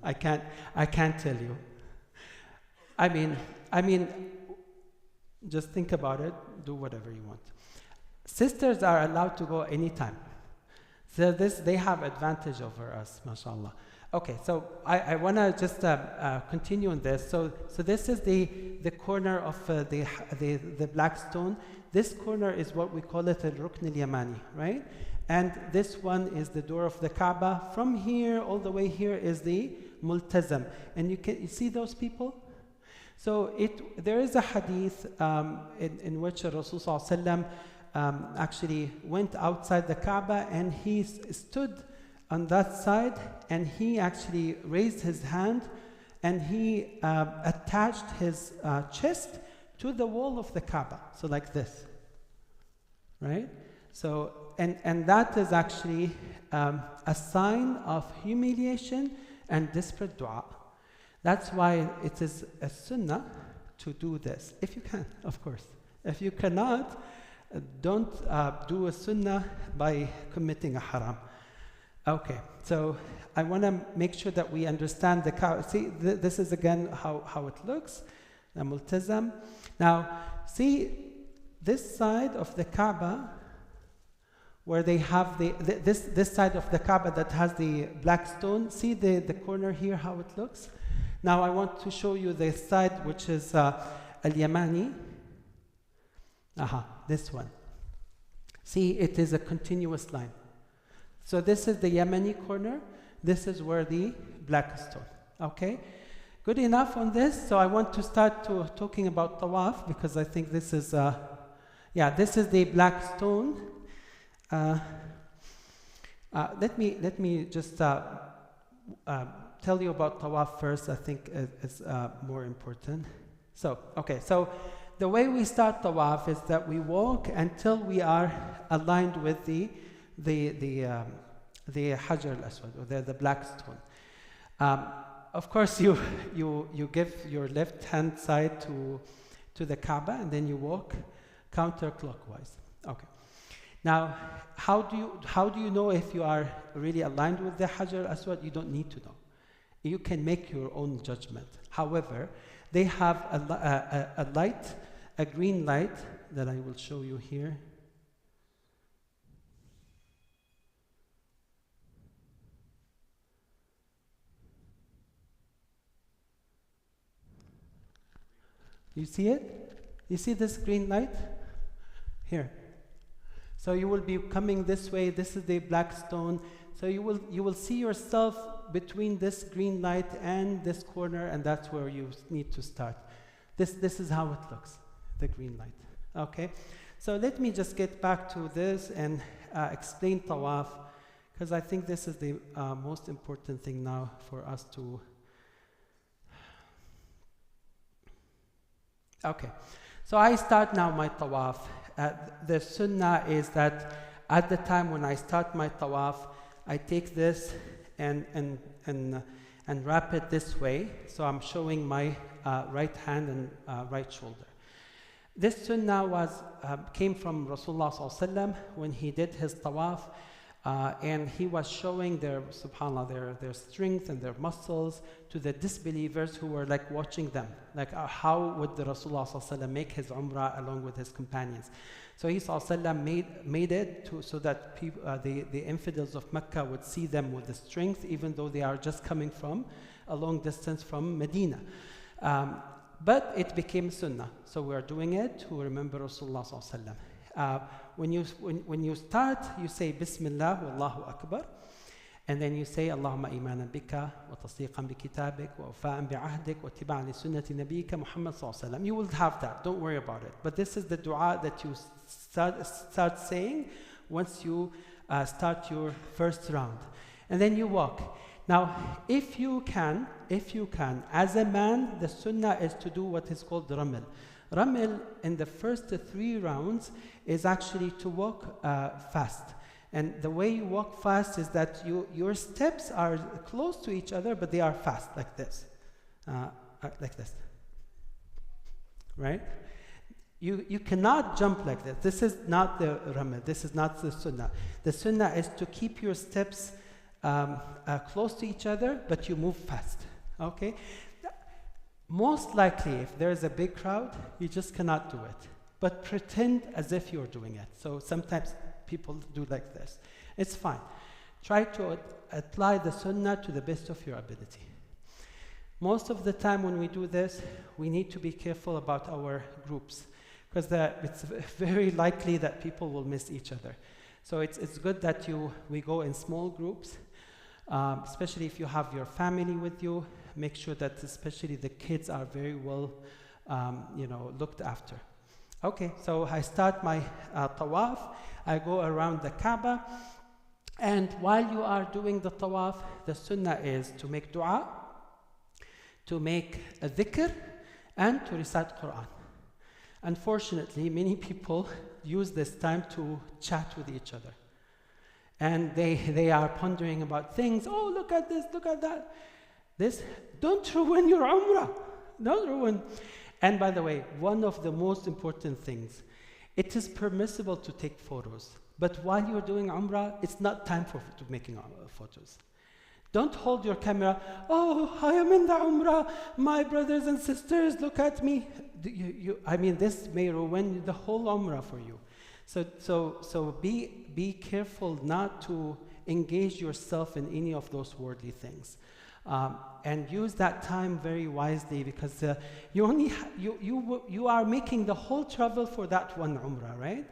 I can't tell you. I mean, just think about it. Do whatever you want. Sisters are allowed to go anytime. So they have advantage over us, mashallah. Okay, so I want to just continue on this. So this is the corner of the black stone. This corner is what we call it al-Rukn al-Yamani, right? And this one is the door of the Kaaba. From here all the way here is the Multazam. And you see those people? So there is a hadith in which Rasul ﷺ actually went outside the Kaaba and he stood on that side and he actually raised his hand and he attached his chest to the wall of the Kaaba. So like this, right? So and that is actually a sign of humiliation and desperate dua. That's why it is a sunnah to do this, if you can, of course. If you cannot, don't do a sunnah by committing a haram. Okay, so I want to make sure that we understand the Kaaba. See, this is again how it looks, the Multazam. Now, see this side of the Kaaba, where they have this side of the Kaaba that has the black stone. See the corner here, how it looks? Now I want to show you the side which is al-Yamani. This one. See, it is a continuous line. So this is the Yemeni corner. This is where the black stone. Okay? Good enough on this. So I want to start talking about tawaf because I think this is, this is the black stone. Let me just tell you about tawaf first. I think it's more important. So the way we start tawaf is that we walk until we are aligned with the Hajar al-Aswad, or the black stone. Of course, you give your left hand side to the Kaaba, and then you walk counterclockwise. Okay. Now, how do you know if you are really aligned with the Hajar al-Aswad? You don't need to know. You can make your own judgment. However, they have a light, a green light that I will show you here. You see it? You see this green light? Here. So you will be coming this way. This is the black stone. So you will see yourself between this green light and this corner, and that's where you need to start. This is how it looks, the green light. Okay, so let me just get back to this and explain tawaf, because I think this is the most important thing now for us to. Okay, so I start now my tawaf. The sunnah is that at the time when I start my tawaf, I take this and wrap it this way. So I'm showing my right hand and right shoulder. This sunnah came from Rasulullah ﷺ when he did his tawaf, and he was showing subhanAllah, their strength and their muscles to the disbelievers who were like watching them. Like how would the Rasulullah ﷺ make his umrah along with his companions? So he ﷺ made it so that people, the infidels of Mecca would see them with the strength, even though they are just coming from a long distance from Medina. But it became sunnah, so we are doing it to remember Rasulullah ﷺ. When you start, you say Bismillah Wallahu Akbar, and then you say Allahumma imanan bika wa tasdiqan bi kitabik wa wafa'an bi ahdik wa tiba'an li sunnati nabiyyika Muhammad sallallahu alaihi wasallam. You will have that, don't worry about it. But this is the dua that you start saying once you start your first round. And then you walk. Now, if you can, as a man, the sunnah is to do what is called ramil. Ramil in the first 3 rounds is actually to walk fast. And the way you walk fast is that your steps are close to each other, but they are fast, like this. Like this. Right? You cannot jump like this. This is not the ramil. This is not the sunnah. The sunnah is to keep your steps close to each other, but you move fast. Okay? Most likely, if there is a big crowd, you just cannot do it. But pretend as if you're doing it. So sometimes people do like this. It's fine. Try to apply the sunnah to the best of your ability. Most of the time when we do this, we need to be careful about our groups, because it's very likely that people will miss each other. So it's good that we go in small groups, especially if you have your family with you. Make sure that especially the kids are very well looked after. Okay, so I start my tawaf. I go around the Kaaba, and while you are doing the tawaf, the sunnah is to make dua, to make a dhikr, and to recite Quran. Unfortunately, many people use this time to chat with each other. And they are pondering about things. Oh, look at this, look at that. Don't ruin your umrah. Don't ruin. And by the way, one of the most important things, it is permissible to take photos. But while you're doing umrah, it's not time to making photos. Don't hold your camera. Oh, I am in the umrah. My brothers and sisters, look at me. This may ruin the whole umrah for you. So be careful not to engage yourself in any of those worldly things. And use that time very wisely, because you are making the whole travel for that one umrah, right?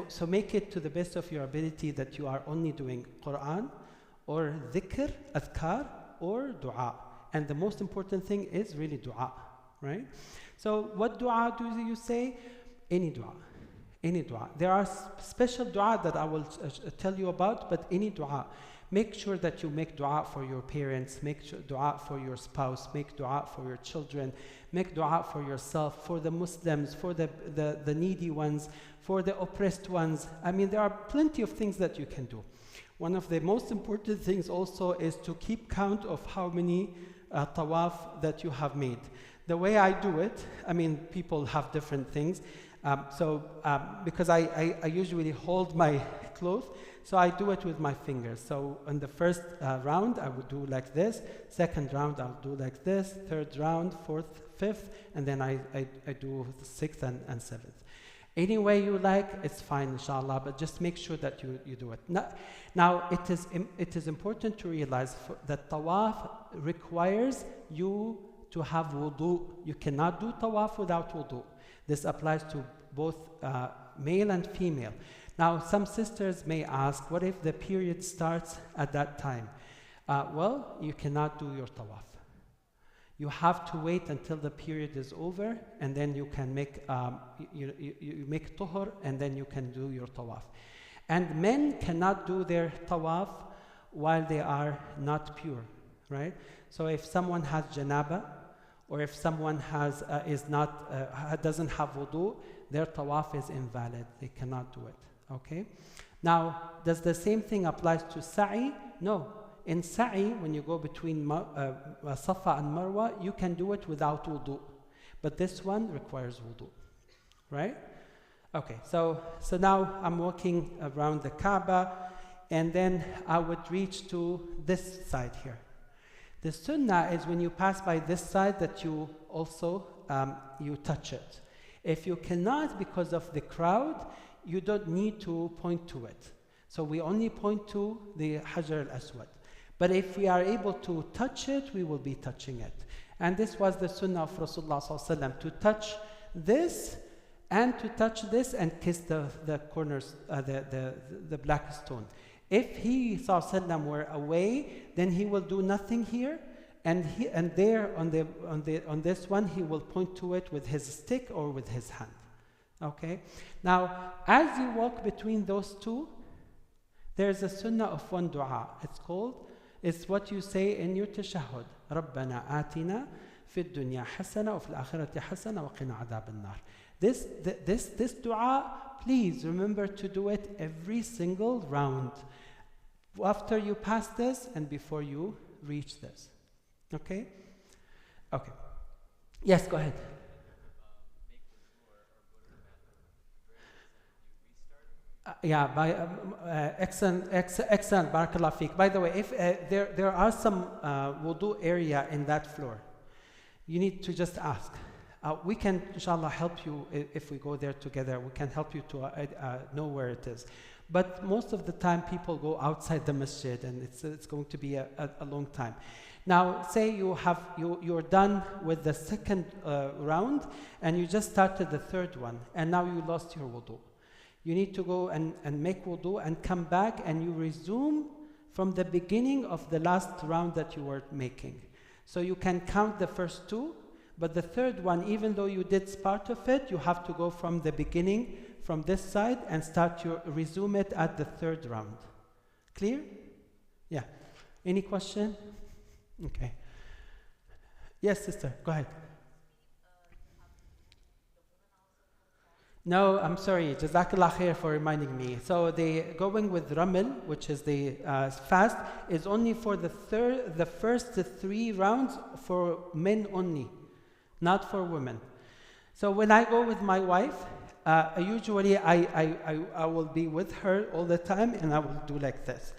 So make it to the best of your ability that you are only doing Quran or dhikr, adhkar, or dua. And the most important thing is really dua, right? So what dua do you say? Any dua. Any dua. There are special dua that I will tell you about, but any dua. Make sure that you make dua for your parents, make dua for your spouse, make dua for your children, make dua for yourself, for the Muslims, for the needy ones, for the oppressed ones. There are plenty of things that you can do. One of the most important things also is to keep count of how many tawaf that you have made. The way I do it, people have different things. Because I usually hold my cloth, so I do it with my fingers. So in the first round, I would do like this. Second round, I'll do like this. Third round, fourth, fifth, and then I do the 6th and 7th. Any way you like, it's fine, inshallah, but just make sure that you do it. Now, it is important to realize that tawaf requires you to have wudu. You cannot do tawaf without wudu. This applies to both male and female. Now, some sisters may ask, what if the period starts at that time? Well, you cannot do your tawaf. You have to wait until the period is over, and then you can make you make tuhur, and then you can do your tawaf. And men cannot do their tawaf while they are not pure, right? So if someone has janaba, or if someone has doesn't have wudu, their tawaf is invalid. They cannot do it. Okay. Now, does the same thing apply to sa'i? No. In sa'i, when you go between Safa and Marwa, you can do it without wudu. But this one requires wudu, right? Okay, so now I'm walking around the Kaaba, and then I would reach to this side here. The sunnah is when you pass by this side that you also you touch it. If you cannot because of the crowd, you don't need to point to it. So we only point to the Hajar al-Aswad. But if we are able to touch it, we will be touching it. And this was the sunnah of Rasulullah sallallahu alaihi wasallam, to touch this and to touch this and kiss the corners, the black stone. If he sallallahu alaihi wasallam were away, then he will do nothing here, and there on this one he will point to it with his stick or with his hand. Okay. Now, as you walk between those two, there's a sunnah of one dua. It's what you say in your tashahhud. رَبَّنَا آتِنَا فِي الدُّنْيَا حَسَنَةً وَفِي الْآخِرَةِ حَسَنَةً وَقِنَا عَذَابَ النَّارِ. This dua, please remember to do it every single round. After you pass this and before you reach this. Okay? Okay. Yes, go ahead. Excellent, barakallah feek. By the way, if there are some wudu area in that floor, you need to just ask. We can, inshallah, help you if we go there together. We can help you to know where it is. But most of the time, people go outside the masjid, and it's going to be a long time. Now, say you're done with the second round, and you just started the third one, and now you lost your wudu. You need to go and make wudu and come back, and you resume from the beginning of the last round that you were making. So you can count the first two, but the third one, even though you did part of it, you have to go from the beginning, from this side, and resume it at the third round. Clear? Yeah. Any question? Okay. Yes, sister, go ahead. No, I'm sorry. Jazakallah khair for reminding me. So the going with Ramil, which is the fast, is only for the first 3 rounds for men only, not for women. So when I go with my wife, usually I will be with her all the time, and I will do like this.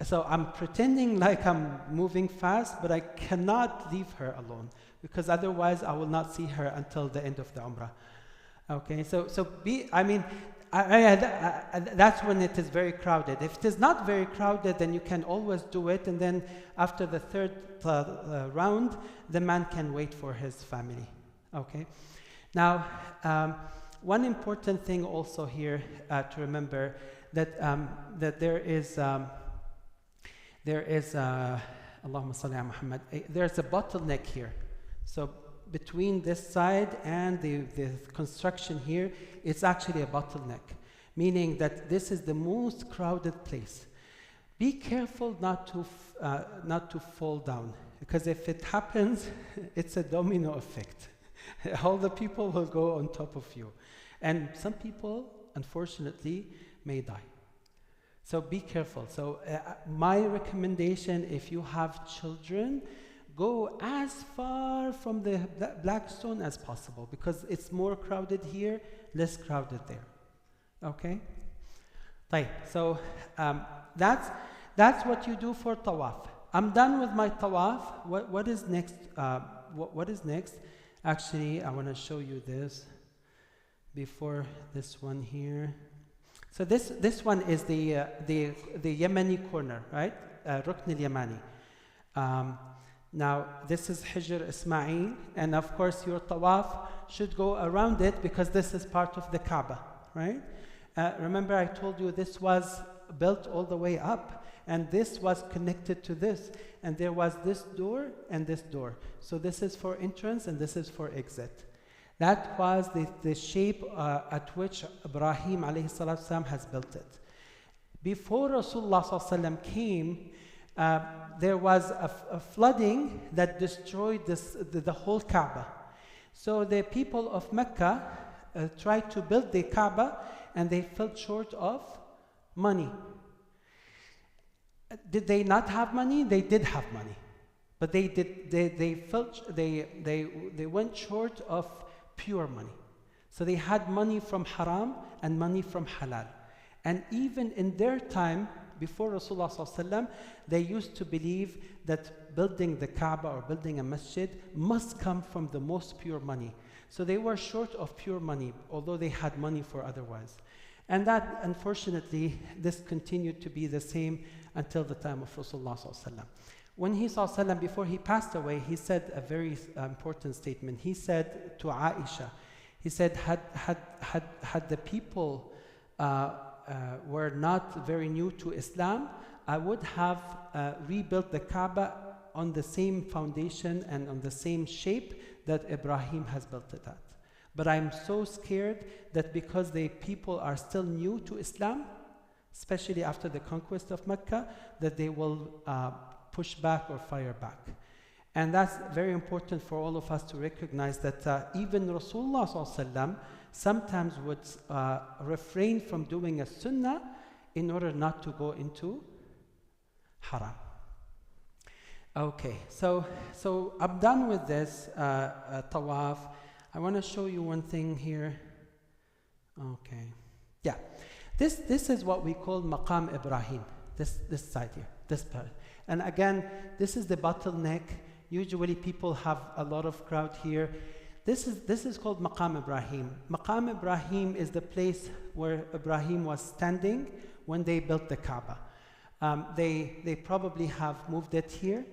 So I'm pretending like I'm moving fast, but I cannot leave her alone, because otherwise I will not see her until the end of the Umrah. Okay, that's when it is very crowded. If it is not very crowded, then you can always do it, and then after the third round, the man can wait for his family. Okay. Now, one important thing also here to remember that there is Allahumma salli ala Muhammad. There's a bottleneck here. So between this side and the construction here, it's actually a bottleneck, meaning that this is the most crowded place. Be careful not to fall down, because if it happens, it's a domino effect. All the people will go on top of you, and some people, unfortunately, may die. So be careful. So my recommendation, if you have children, go as far from the black stone as possible, because it's more crowded here, less crowded there. Okay? So that's what you do for tawaf. I'm done with my tawaf. What is next? What is next? Actually, I want to show you this before this one here. So this one is the Yemeni corner, right? Rukn al-Yamani. Now, this is Hijr Ismail, and of course your tawaf should go around it, because this is part of the Kaaba, right? Remember I told you this was built all the way up, and this was connected to this, and there was this door and this door. So this is for entrance and this is for exit. That was the shape at which Ibrahim alayhi salatu wasalam has built it. Before Rasulullah sallallahu alaihi wasallam came, there was a flooding that destroyed the whole Kaaba. So the people of Mecca tried to build the Kaaba, and they fell short of money. Did they not have money? They did have money, but they went short of pure money. So they had money from haram and money from halal. And even in their time, before Rasulullah sallallahu alaihi wasallam, they used to believe that building the Kaaba or building a masjid must come from the most pure money. So they were short of pure money, although they had money for otherwise. And that, unfortunately, this continued to be the same until the time of Rasulullah sallallahu alaihi wasallam. When he sallallahu alaihi wasallam, before he passed away, he said a very important statement. He said to Aisha, he said, had the people were not very new to Islam, I would have rebuilt the Kaaba on the same foundation and on the same shape that Ibrahim has built it at. But I'm so scared that because the people are still new to Islam, especially after the conquest of Mecca, that they will push back or fire back. And that's very important for all of us to recognize that even Rasulullah sallallahu alaihi wasallam sometimes would refrain from doing a sunnah in order not to go into haram. Okay, so I'm done with this tawaf. I want to show you one thing here. Okay, yeah, this is what we call Maqam Ibrahim. This side here, this part. And again, this is the bottleneck. Usually people have a lot of crowd here. This is called Maqam Ibrahim. Maqam Ibrahim is the place where Ibrahim was standing when they built the Kaaba. They probably have moved it here.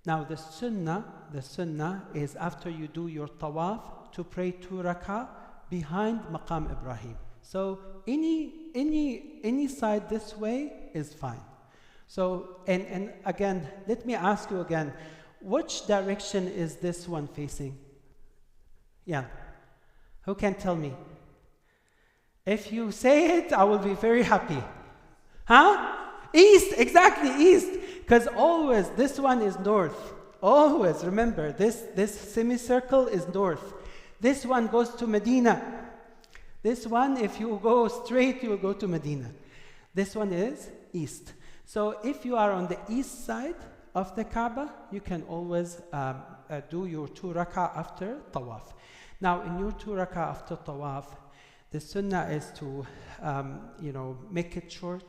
Now the sunnah is after you do your tawaf to pray 2 rak'ah behind Maqam Ibrahim. So any side this way is fine. So and again, let me ask you again, which direction is this one facing? Yeah, who can tell me? If you say it, I will be very happy. Huh? East, exactly, east. Because always, this one is north. Always, remember, this semicircle is north. This one goes to Medina. This one, if you go straight, you will go to Medina. This one is east. So if you are on the east side of the Kaaba, you can always do your 2 rak'ah after tawaf. Now, in your 2 rak'ah after tawaf, the sunnah is to, make it short.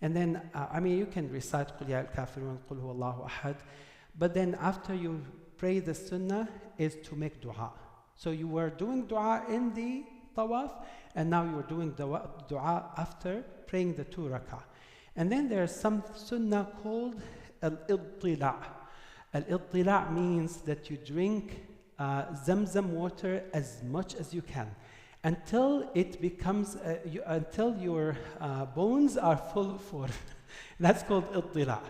And then, you can recite Qul Ya al-Kafirun, Qul Huwa Allahu Ahad. But then after you pray, the sunnah is to make dua. So you were doing dua in the tawaf, and now you're doing dua after praying the 2 rak'ah. And then there's some sunnah called al-ittila'. Al-ittila' means that you drink Zamzam water as much as you can until it becomes, until your bones are full of water. That's called ittila'.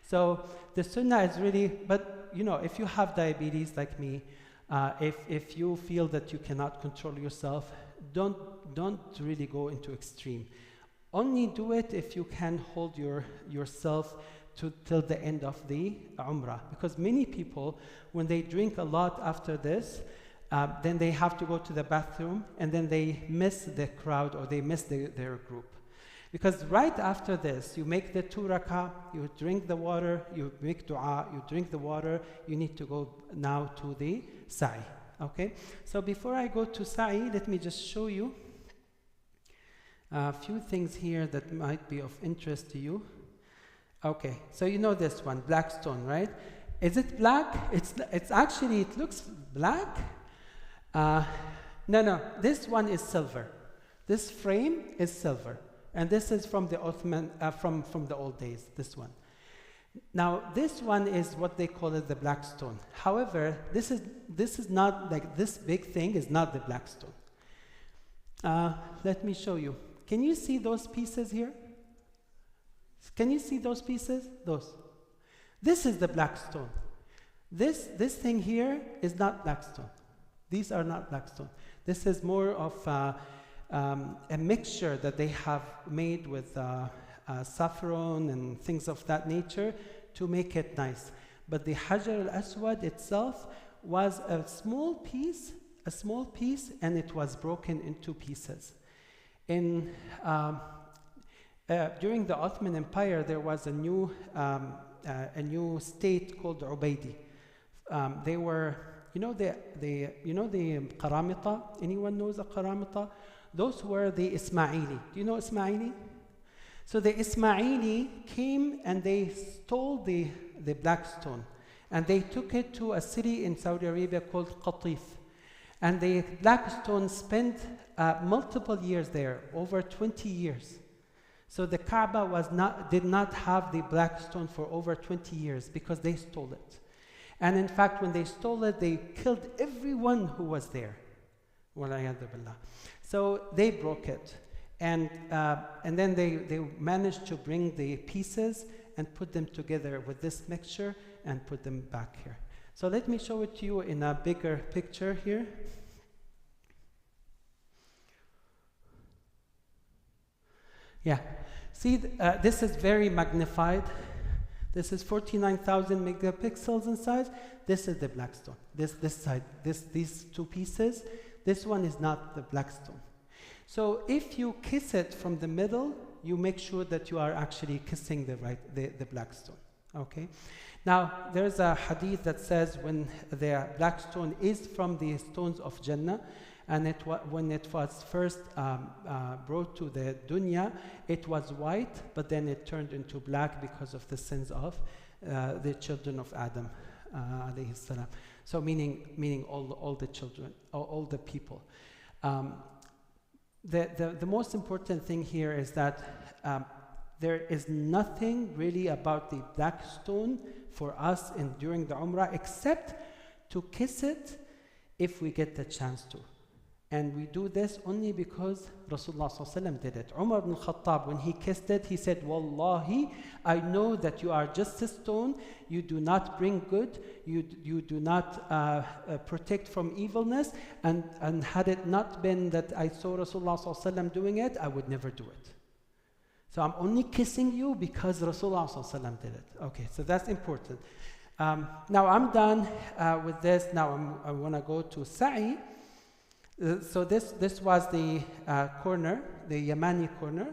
So the sunnah is really, but if you have diabetes like me, if you feel that you cannot control yourself, don't really go into extreme. Only do it if you can hold yourself till the end of the Umrah. Because many people, when they drink a lot after this, then they have to go to the bathroom, and then they miss the crowd or they miss their group. Because right after this, you make the 2 rak'ah, you drink the water, you make dua, you drink the water, you need to go now to the sa'i. Okay? So before I go to sa'i, let me just show you a few things here that might be of interest to you. Okay, so you know this one, black stone, right? Is it black? It's actually, it looks black. No, this one is silver. This frame is silver. And this is from the Ottoman, from the old days, this one. Now, this one is what they call it the black stone. However, this is not, like this big thing is not the black stone. Let me show you. Can you see those pieces here? Can you see those pieces? Those. This is the black stone. This thing here is not black stone. These are not black stone. This is more of a mixture that they have made with saffron and things of that nature to make it nice. But the Hajar al-Aswad itself was a small piece, and it was broken into pieces. During the Ottoman Empire, there was a new state called Ubaidi. They were, the Qaramita. Anyone knows a Qaramita? Those were the Ismaili. Do you know Ismaili? So the Ismaili came and they stole the black stone, and they took it to a city in Saudi Arabia called Qatif. And the black stone spent multiple years there, over 20 years. So the Kaaba did not have the black stone for over 20 years because they stole it. And in fact, when they stole it, they killed everyone who was there. So they broke it. And then they managed to bring the pieces and put them together with this mixture and put them back here. So let me show it to you in a bigger picture here. Yeah, see, this is very magnified. This is 49,000 megapixels in size. This is the black stone. This side, these two pieces. This one is not the black stone. So if you kiss it from the middle, you make sure that you are actually kissing the black stone. Okay. Now there's a hadith that says when the black stone is from the stones of Jannah, and when it was first brought to the dunya, it was white, but then it turned into black because of the sins of the children of Adam, alayhi salam. So meaning all the children, all the people. The most important thing here is that there is nothing really about the black stone for us during the Umrah except to kiss it if we get the chance to. And we do this only because Rasulullah ﷺ did it. Umar ibn Khattab, when he kissed it, he said, Wallahi, I know that you are just a stone, you do not bring good, you do not protect from evilness, and had it not been that I saw Rasulullah ﷺ doing it, I would never do it. So I'm only kissing you because Rasulullah ﷺ did it. Okay, so that's important. Now I'm done with this. Now I want to go to Sa'i. So this was the corner, the Yamani corner,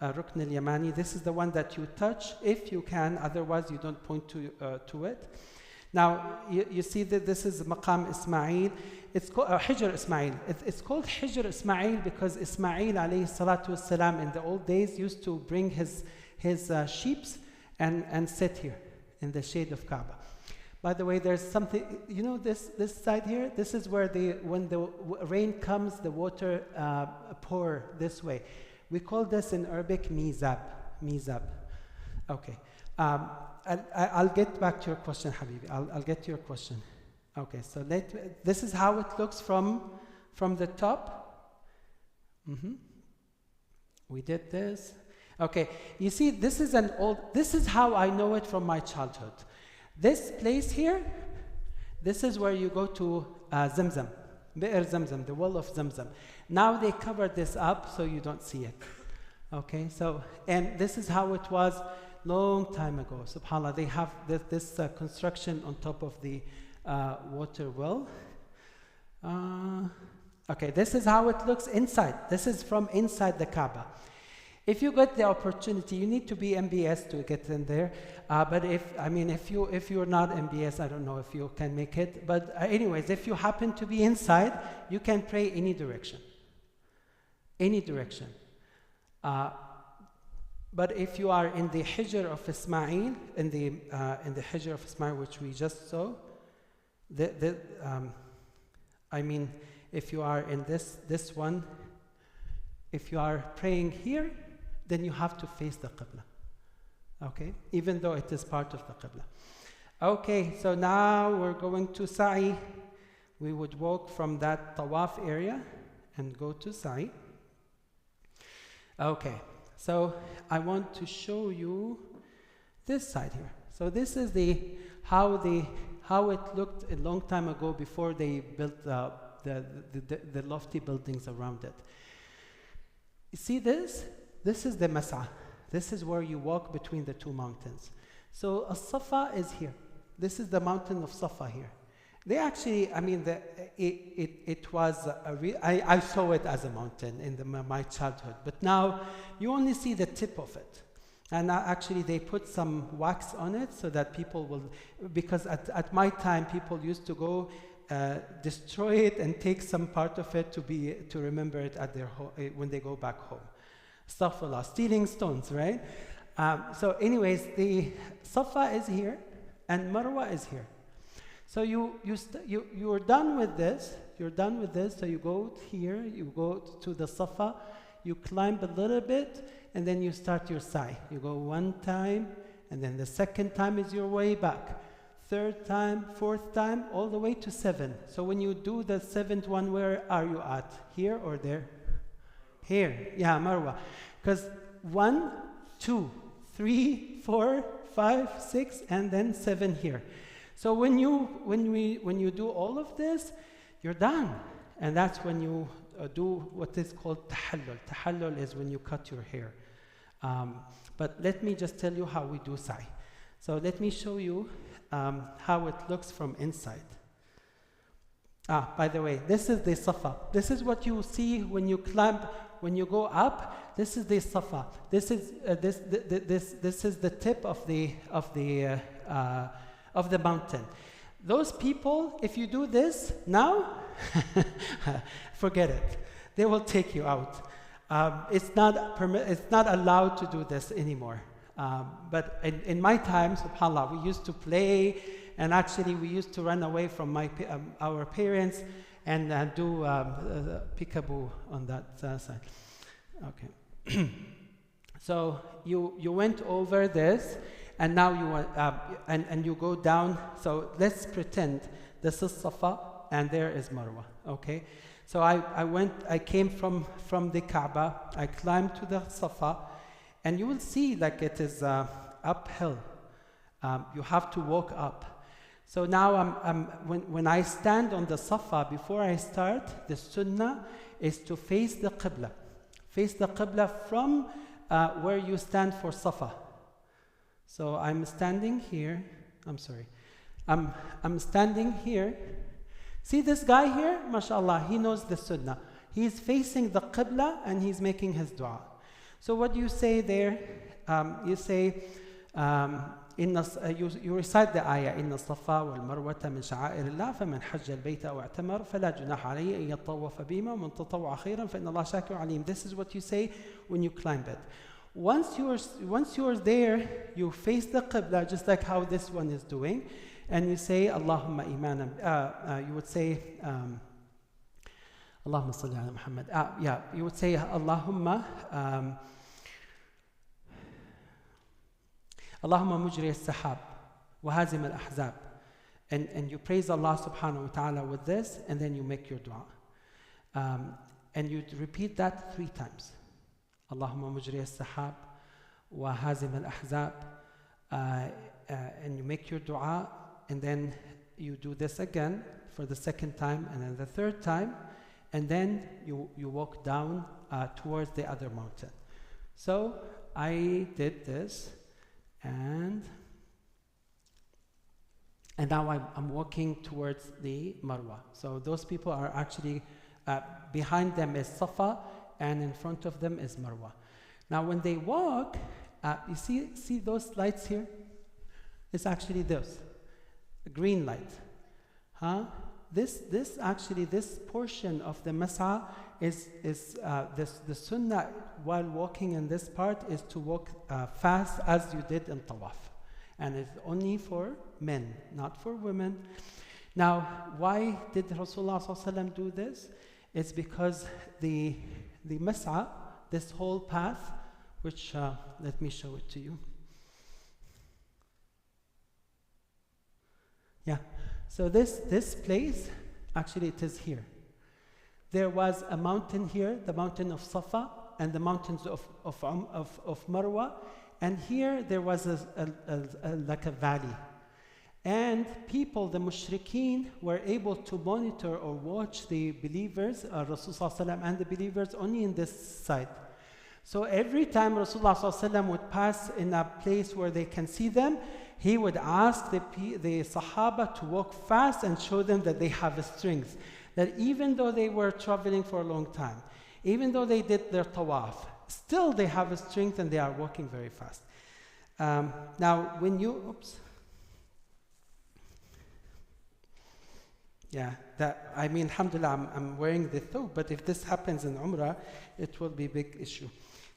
Rukn al-Yamani. This is the one that you touch if you can, otherwise you don't point to it. Now you see that this is Maqam Ismail. It's called Hijr Ismail. It's called Hijr Ismail because Ismail alayhi salatu wasalam in the old days used to bring his sheep and sit here in the shade of Kaaba. By the way, there's something, this side here, this is where when the rain comes, the water pour this way. We call this in Arabic mizab. Okay. I'll get back to your question, Habibi. I'll get to your question. Okay, so this is how it looks from the top. We did this. Okay, you see, this is how I know it from my childhood. This place here, this is where you go to Zamzam, Bi'r Zamzam, the well of Zamzam. Now they covered this up so you don't see it. Okay, so, and this is how it was long time ago. SubhanAllah, they have this construction on top of the water well. Okay, this is how it looks inside. This is from inside the Kaaba. If you get the opportunity, you need to be MBS to get in there. But if you're not MBS, I don't know if you can make it. But anyways, if you happen to be inside, you can pray any direction. Any direction. But if you are in the Hijr of Ismail, in the Hijr of Ismail, which we just saw, if you are in this one, if you are praying here, then you have to face the Qibla. Okay? Even though it is part of the Qibla. Okay, so now we're going to Sa'i. We would walk from that Tawaf area and go to Sa'i. Okay, so I want to show you this side here. So this is how it looked a long time ago before they built the lofty buildings around it. You see this? This is the Mas'a. This is where you walk between the two mountains. So As-Safa is here. This is the mountain of Safa here. They actually, I mean, it was I saw it as a mountain in my childhood, but now you only see the tip of it. And actually they put some wax on it so that people will, because at my time people used to go destroy it and take some part of it to remember it at their when they go back home. Astaghfirullah, stealing stones, right? So anyways, the Safa is here and Marwa is here. So you're done with this. You're done with this. So you go here. You go to the Safa. You climb a little bit, and then you start your sa'i. You go one time, and then the second time is your way back. Third time, fourth time, all the way to 7. So when you do the 7th one, where are you at? Here or there? Here. Yeah, Marwa. Because 1, 2, 3, 4, 5, 6, and then 7 here. So when you do all of this, you're done. And that's when you do what is called tahallul. Tahallul is when you cut your hair. But let me just tell you how we do sa'i. So let me show you how it looks from inside. By the way, this is the Safa. This is what you see when you climb, when you go up. This is the Safa. This is this is the tip of the mountain. Those people, if you do this now, forget it. They will take you out. It's not allowed to do this anymore. But in my time, subhanAllah, we used to play, and actually we used to run away from our parents and do peekaboo on that side. Okay. So you went over this, and now and you go down. So let's pretend this is Safa and there is Marwa. Okay. So I came from the Kaaba. I climbed to the Safa, and you will see like it is uphill. You have to walk up. So now when I stand on the Safa, before I start, the Sunnah is to face the Qibla. Face the Qibla from where you stand for Safa. So I'm standing here. I'm sorry. I'm standing here. See this guy here? MashaAllah, he knows the Sunnah. He's facing the Qibla and he's making his dua. So what do you say there? You say, you recite the ayah, إن الصفا والمروة من شعائر الله فمن حج البيت أو اعتمر فلا جناح عليه أن يطوف بهما ومن تطوع خيرا فإن الله شاكر عليم. This is what you say when you climb it. Once you're there, you face the Qibla, just like how this one is doing, and you say Allahumma imanan. You would say Allahumma salli ala Muhammad. You would say Allahumma Allahumma mujri as-sahab wa hazim al-ahzab. And you praise Allah subhanahu wa ta'ala with this, and then you make your dua. And you repeat that 3 times. Allahumma mujri as-sahab wa hazim al-ahzab. And you make your dua, and then you do this again for the 2nd time, and then the 3rd time, and then you walk down towards the other mountain. So I did this, and now I'm walking towards the Marwa. So those people are actually, behind them is Safa, and in front of them is Marwa. Now when they walk, you see those lights here? It's actually this, a green light. This portion of the Mas'a is the Sunnah while walking in this part is to walk fast as you did in Tawaf. And it's only for men, not for women. Now, why did Rasulullah ﷺ do this? It's because the Mas'a, this whole path, which let me show it to you. Yeah, so this place, actually it is here. There was a mountain here, the mountain of Safa, and the mountains of Marwa. And here there was like a valley. And people, the mushrikeen, were able to monitor or watch the believers, Rasulullah and the believers, only in this side. So every time Rasulullah would pass in a place where they can see them, he would ask the Sahaba to walk fast and show them that they have a strength. That even though they were traveling for a long time, even though they did their tawaf, still they have a strength and they are walking very fast. Now, when you, alhamdulillah, I'm wearing the thobe, but if this happens in Umrah, it will be a big issue.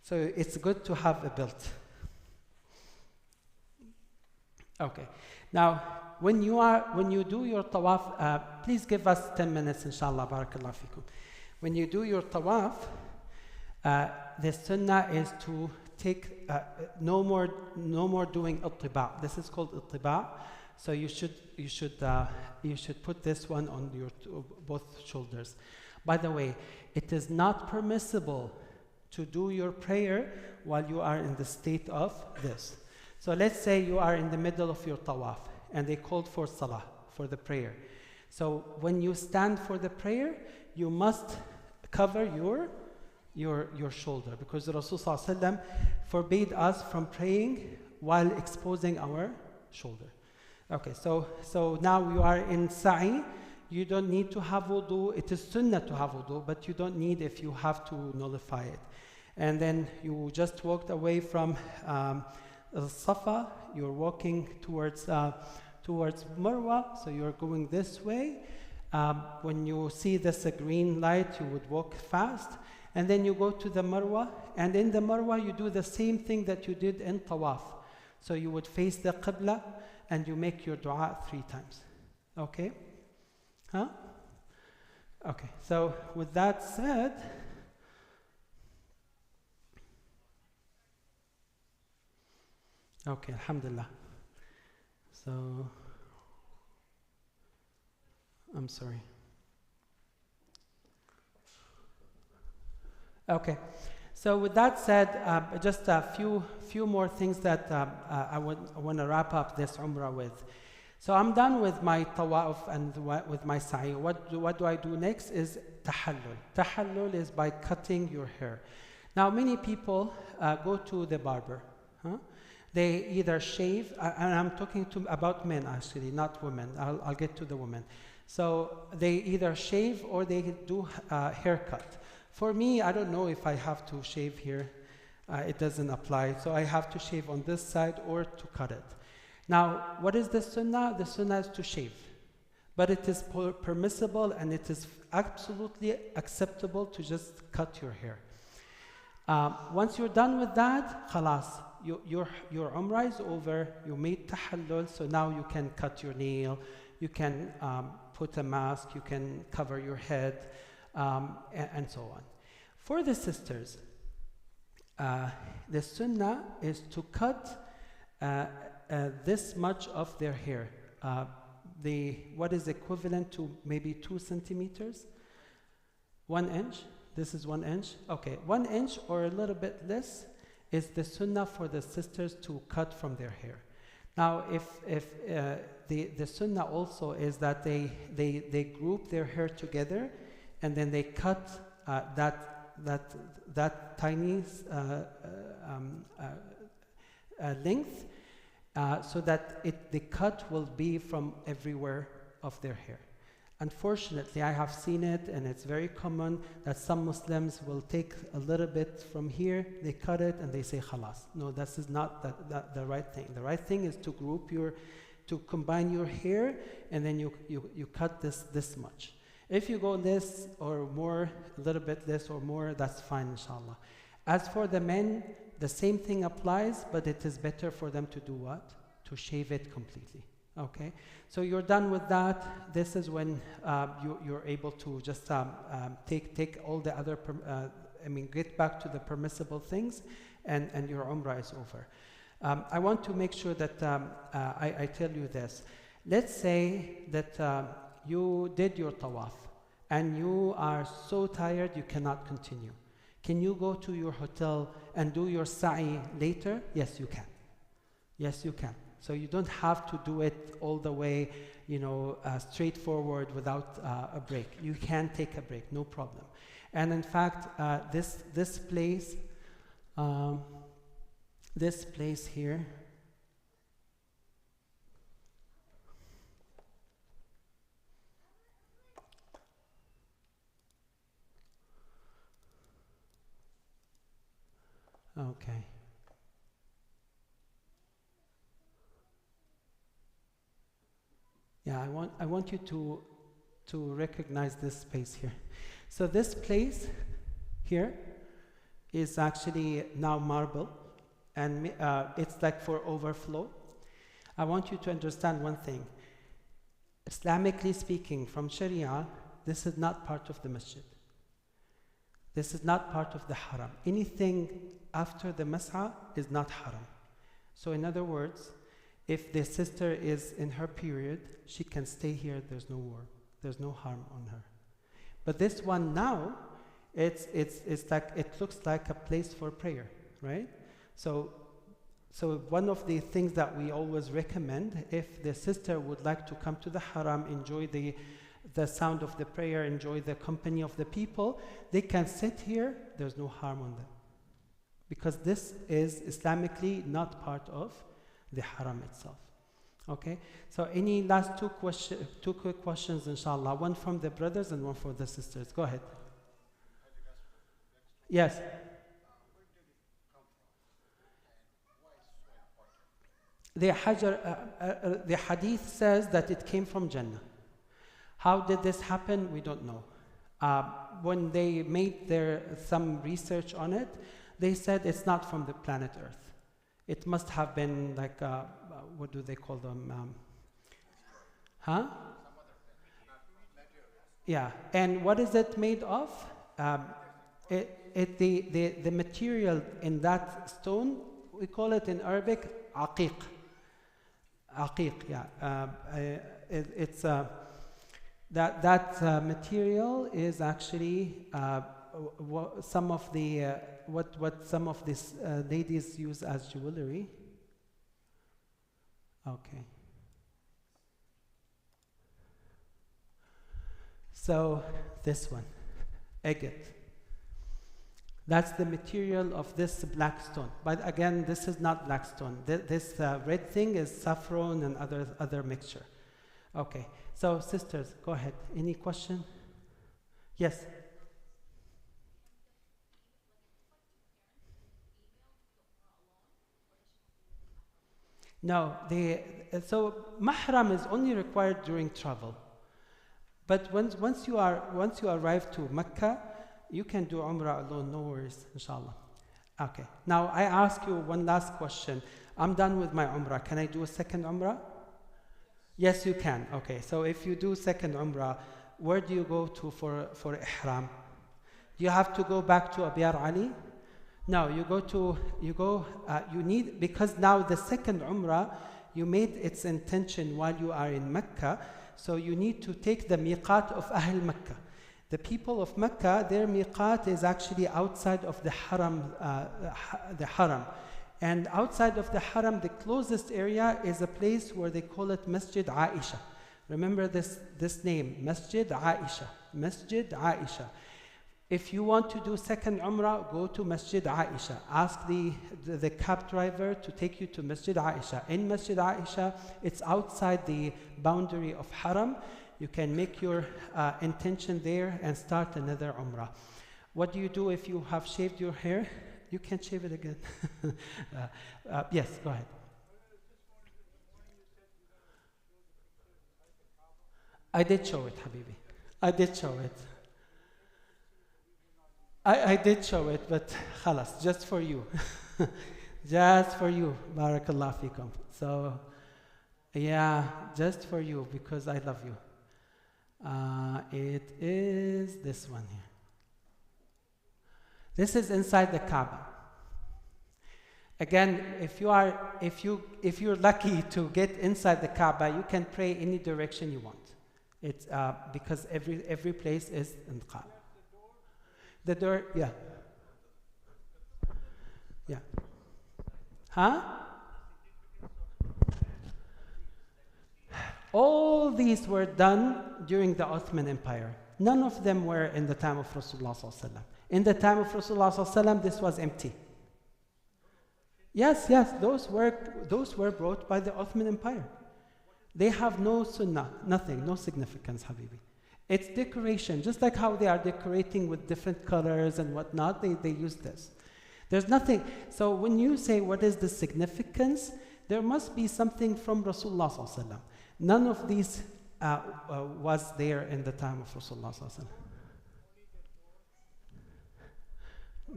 So it's good to have a belt. Okay. Now, when you do your tawaf, please give us 10 minutes, inshallah, barakallah fikum. When you do your tawaf, the sunnah is to take no more doing ittiba'. This is called ittiba'. So you should put this one on your both shoulders. By the way, it is not permissible to do your prayer while you are in the state of this. So let's say you are in the middle of your tawaf and they called for salah, for the prayer. So when you stand for the prayer, you must cover your shoulder, because the Rasulullah forbade us from praying while exposing our shoulder. Okay, so now you are in sa'i. You don't need to have wudu. It is sunnah to have wudu, but you don't need if you have to nullify it. And then you just walked away from Safa. You're walking towards Marwa, so you're going this way. When you see this green light, you would walk fast, and then you go to the Marwa, and in the Marwa you do the same thing that you did in Tawaf. So you would face the Qibla, and you make your dua 3 times. Okay? Huh? Okay, so with that said, okay, alhamdulillah. So, I'm sorry. Okay, so with that said, just a few more things that I want to wrap up this Umrah with. So I'm done with my tawaf and with my sa'i. What do I do next is tahallul. Tahallul is by cutting your hair. Now many people go to the barber. They either shave, and I'm talking about men actually, not women. I'll get to the women. So they either shave or they do haircut. For me, I don't know if I have to shave here. It doesn't apply. So I have to shave on this side or to cut it. Now, what is the sunnah? The sunnah is to shave. But it is permissible and it is absolutely acceptable to just cut your hair. Once you're done with that, khalas, your umrah is over. You made tahallul, so now you can cut your nail. You can put a mask. You can cover your head, and so on. For the sisters, the sunnah is to cut this much of their hair. What is equivalent to maybe 2 centimeters? 1 inch? This is 1 inch? Okay, 1 inch or a little bit less is the sunnah for the sisters to cut from their hair. Now, if the sunnah also is that they group their hair together and then they cut that tiny length so that the cut will be from everywhere of their hair. Unfortunately, I have seen it, and it's very common that some Muslims will take a little bit from here, they cut it, and they say khalas. No, this is not the right thing. The right thing is to combine your hair, and then you cut this much. If you go less or more, a little bit less or more, that's fine, inshallah. As for the men, the same thing applies, but it is better for them to do what? To shave it completely. Okay, so you're done with that. This is when you're able to just take all the other, get back to the permissible things, and your umrah is over. I want to make sure that I tell you this. Let's say that you did your tawaf, and you are so tired you cannot continue. Can you go to your hotel and do your sa'i later? Yes, you can. Yes, you can. So you don't have to do it all the way, straightforward without a break. You can take a break, no problem. And in fact, this place here, okay. Yeah, I want you to recognize this space here. So this place here is actually now marble, and it's like for overflow. I want you to understand one thing. Islamically speaking, from Sharia, this is not part of the masjid. This is not part of the haram. Anything after the mas'a is not haram. So in other words, if the sister is in her period, she can stay here, there's no war. There's no harm on her. But this one now, it's like, it looks like a place for prayer, right? So one of the things that we always recommend, if the sister would like to come to the haram, enjoy the sound of the prayer, enjoy the company of the people, they can sit here, there's no harm on them. Because this is Islamically not part of the haram itself. Okay, so any last two quick questions, inshallah. One from the brothers and one for the sisters. Go ahead. Yes. The hadith says that it came from Jannah. How did this happen? We don't know. When they made some research on it, they said it's not from the planet Earth. It must have been like, what do they call them? Yeah, and what is it made of? The material in that stone, we call it in Arabic, aqiq. Aqiq, yeah. It's that material is actually what some of these ladies use as jewelry. Okay. So this one, agate. That's the material of this black stone. But again, this is not black stone. This red thing is saffron and other mixture. Okay. So sisters, go ahead. Any question? Yes. No, so mahram is only required during travel. But once you arrive to Mecca, you can do Umrah alone, no worries, inshallah. Okay, now I ask you one last question. I'm done with my Umrah. Can I do a second Umrah? Yes, you can. Okay, so if you do second Umrah, where do you go to for Ihram? Do you have to go back to Abiyar Ali? No, you need, because now the second Umrah, you made its intention while you are in Mecca, so you need to take the miqat of Ahl Mecca. The people of Mecca, their miqat is actually outside of the haram, And outside of the haram, the closest area is a place where they call it Masjid Aisha. Remember this name, Masjid Aisha. Masjid Aisha. If you want to do second Umrah, go to Masjid Aisha. Ask the cab driver to take you to Masjid Aisha. In Masjid Aisha, it's outside the boundary of Haram. You can make your intention there and start another Umrah. What do you do if you have shaved your hair? You can shave it again. Yes, go ahead. I did show it, Habibi. I did show it. I did show it, but khalas, just for you. Just for you. Barakallah fikum. So, yeah, just for you, because I love you. It is this one here. This is inside the Kaaba. Again, if you're lucky to get inside the Kaaba, you can pray any direction you want. It's because every place is in Kaaba. The door, yeah. Yeah. Huh? All these were done during the Ottoman Empire. None of them were in the time of Rasulullah sallallahu alaihi wasallam. In the time of Rasulullah sallallahu alaihi wasallam, this was empty. Yes, those were brought by the Ottoman Empire. They have no sunnah, nothing, no significance, Habibi. It's decoration, just like how they are decorating with different colors and whatnot, they use this. There's nothing. So when you say what is the significance, there must be something from Rasulullah sallallahu alaihi wasallam. None of these was there in the time of Rasulullah sallallahu alaihi wasallam.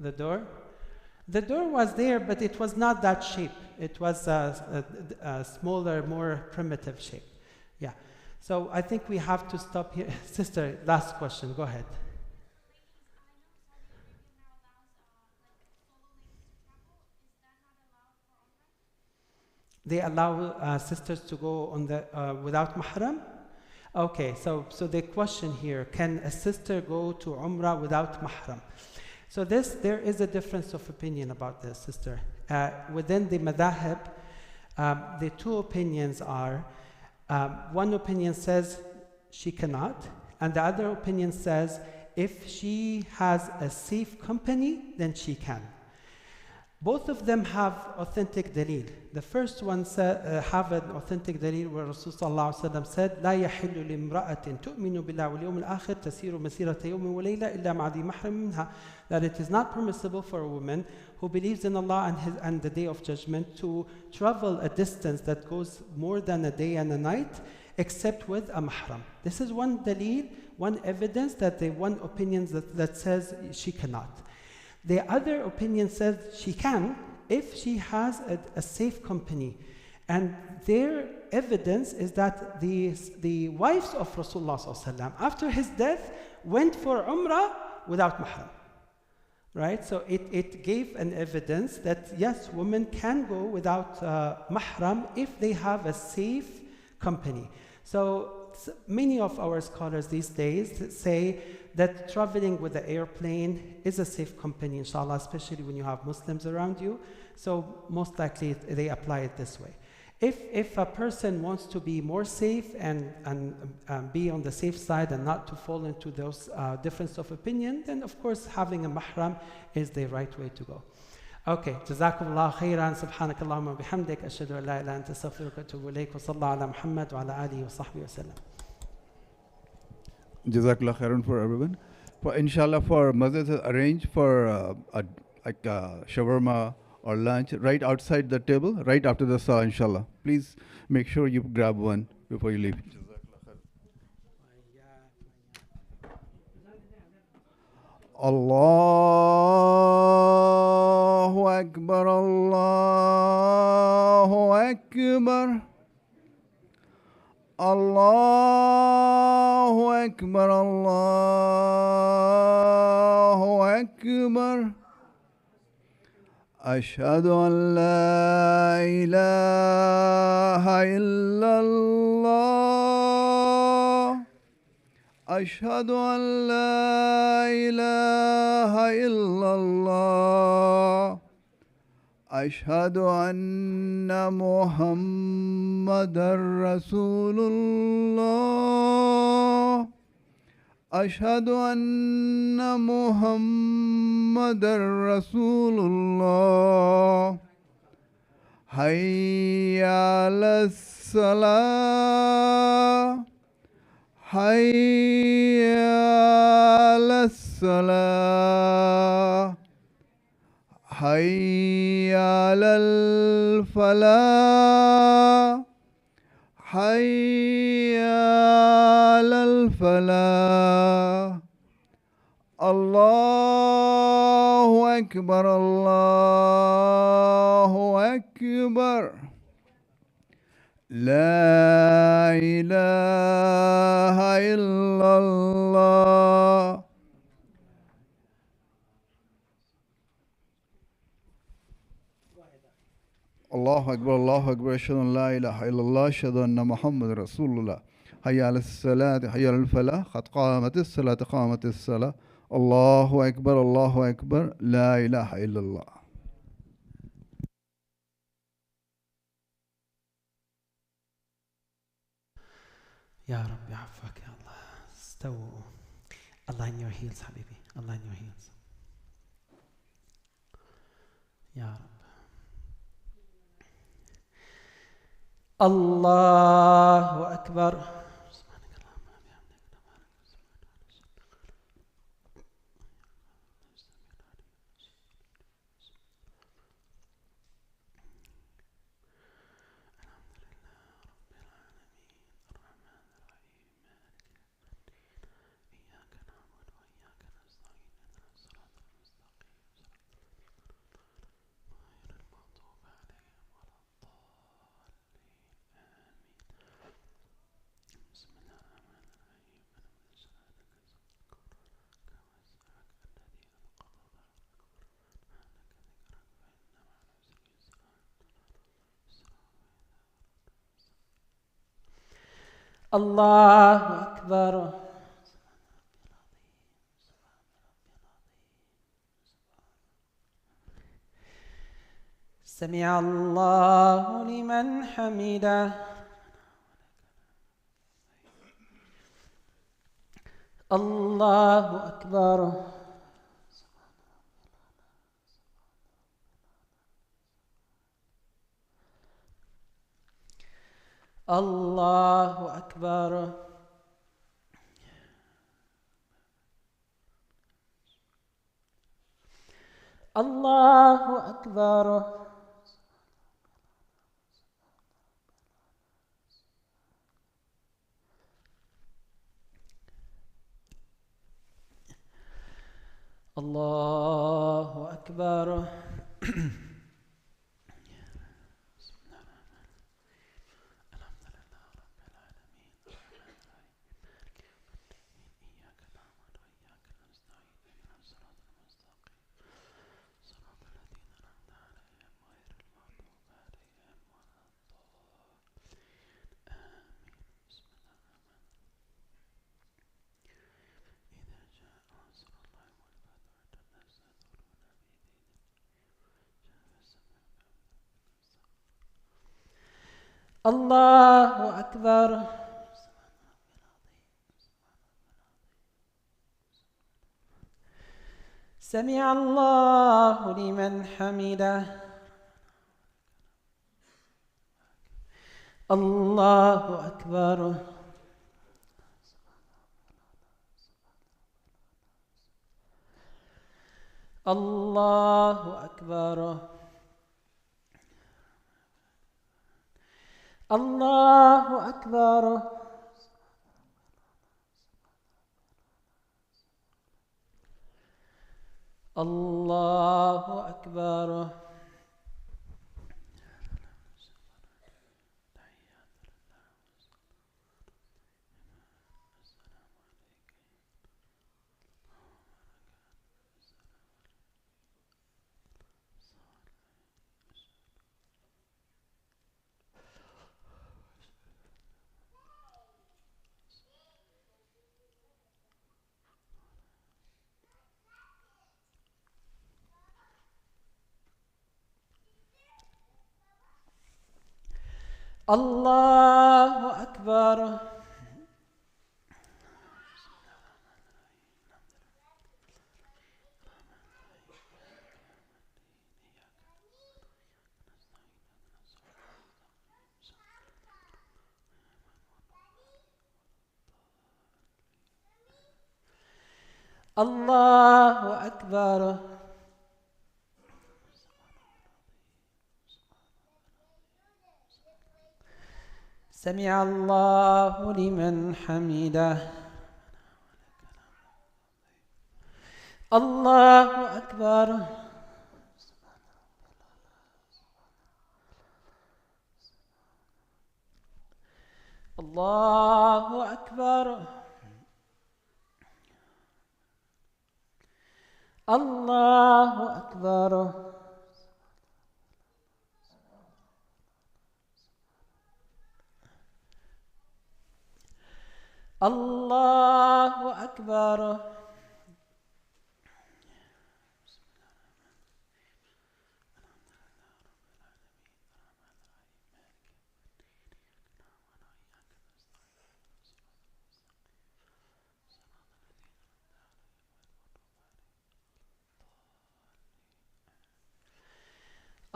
The door? The door was there, but it was not that shape. It was a smaller, more primitive shape. Yeah. So I think we have to stop here. Sister, last question. Go ahead. They allow sisters to go on the without mahram? Okay, so the question here, can a sister go to Umrah without mahram? So there is a difference of opinion about this, sister. Within the madahib, the two opinions are, one opinion says she cannot, and the other opinion says if she has a safe company, then she can. Both of them have authentic dalil. The first one have an authentic dalil where Rasulullah said, لا يحل لامرأة تؤمن بالله واليوم الآخر تسير مسيرة يوم وليلة إلا مع ذي محرم منها. That it is not permissible for a woman who believes in Allah and the day of judgment to travel a distance that goes more than a day and a night except with a mahram. This is one dalil, one evidence that the one opinion that says she cannot. The other opinion says she can if she has a safe company. And their evidence is that the wives of Rasulullah ﷺ, after his death, went for Umrah without mahram. Right? So it gave an evidence that yes, women can go without mahram if they have a safe company. So many of our scholars these days say that traveling with the airplane is a safe company, inshallah, especially when you have Muslims around you. So most likely they apply it this way. If a person wants to be more safe and be on the safe side and not to fall into those difference of opinion, then of course having a mahram is the right way to go. Okay, jazakumullah khairan, subhanakallahumma bihamdik, ashhadu an la ilaha illa anta astaghfiruka wa atubu ilayk, wa sallallahu ala Muhammad wa ala alihi wa sahbihi wa sallam.
Jazakallah khairan for everyone. For inshallah, for Masjid arrange for like shawarma or lunch right outside the table, right after the salah, inshallah. Please make sure you grab one before you leave. Allahu Akbar, Allahu Akbar. Allahu Akbar, Allahu Akbar. Ashhadu an la ilaha illallah. Ashhadu an la ilaha illallah. Ashhadu anna Muhammadar Rasulullah. Ashhadu anna Muhammadar Rasulullah. Hayya AlSalam. Hayya AlSalam. Hayya AlFalah. Hayya AlFalah. Allahu Akbar, Allahu Akbar. La ilaha illallah. Allahu Akbar, Allahu Akbar, ashhadu an la ilaha illallah, ashhadu anna Muhammad Rasulullah. Hayya al-salat, hayya al-falah, qad qamatis salat, qamatis salah. Allahu Akbar, la ilaha illallah.
يا رب يعفك يا الله. استووا. الله in your heels حبيبي. الله in your heels. يا رب. الله أكبر. الله أكبر. سمع الله لمن حمده. الله أكبر. الله أكبر. الله أكبر. الله أكبر. الله أكبر. سمع الله لمن حمده. الله أكبر. الله أكبر. الله أكبر. الله أكبر. الله أكبر. الله أكبر. سمع الله لمن حمده. الله أكبر. الله أكبر. الله أكبر. الله أكبر.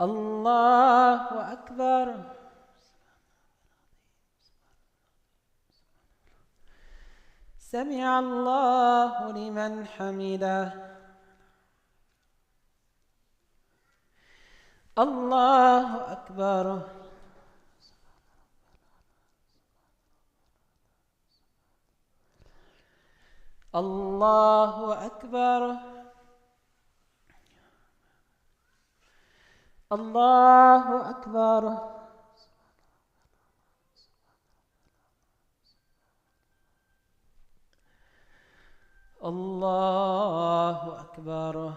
الله أكبر. سمع الله لمن حمده. الله أكبر. الله أكبر. الله أكبر. الله أكبر.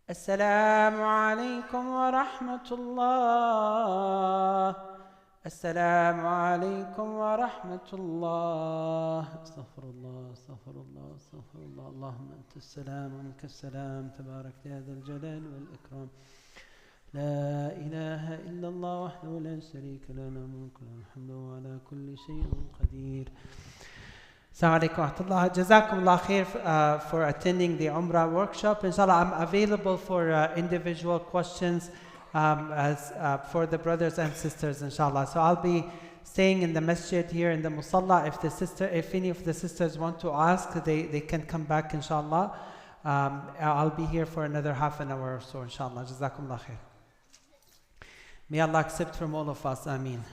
السلام عليكم ورحمة الله. السلام عليكم ورحمة الله. استغفر الله استغفر الله استغفر الله. اللهم أنت السلام ومنك السلام، تبارك يا ذا الجلال والإكرام. لا إله إلا الله وحده لا شريك له، له الملك وله الحمد وهو على كل شيء قدير. Assalamu alaikum wa rahmatullah. Jazakumullah khair for attending the Umrah workshop. Inshallah, I'm available for individual questions for the brothers and sisters, inshallah. So I'll be staying in the masjid here in the musalla. If any of the sisters want to ask, they can come back, inshallah. I'll be here for another half an hour or so, inshallah. Jazakumullah khair. May Allah accept from all of us. Ameen.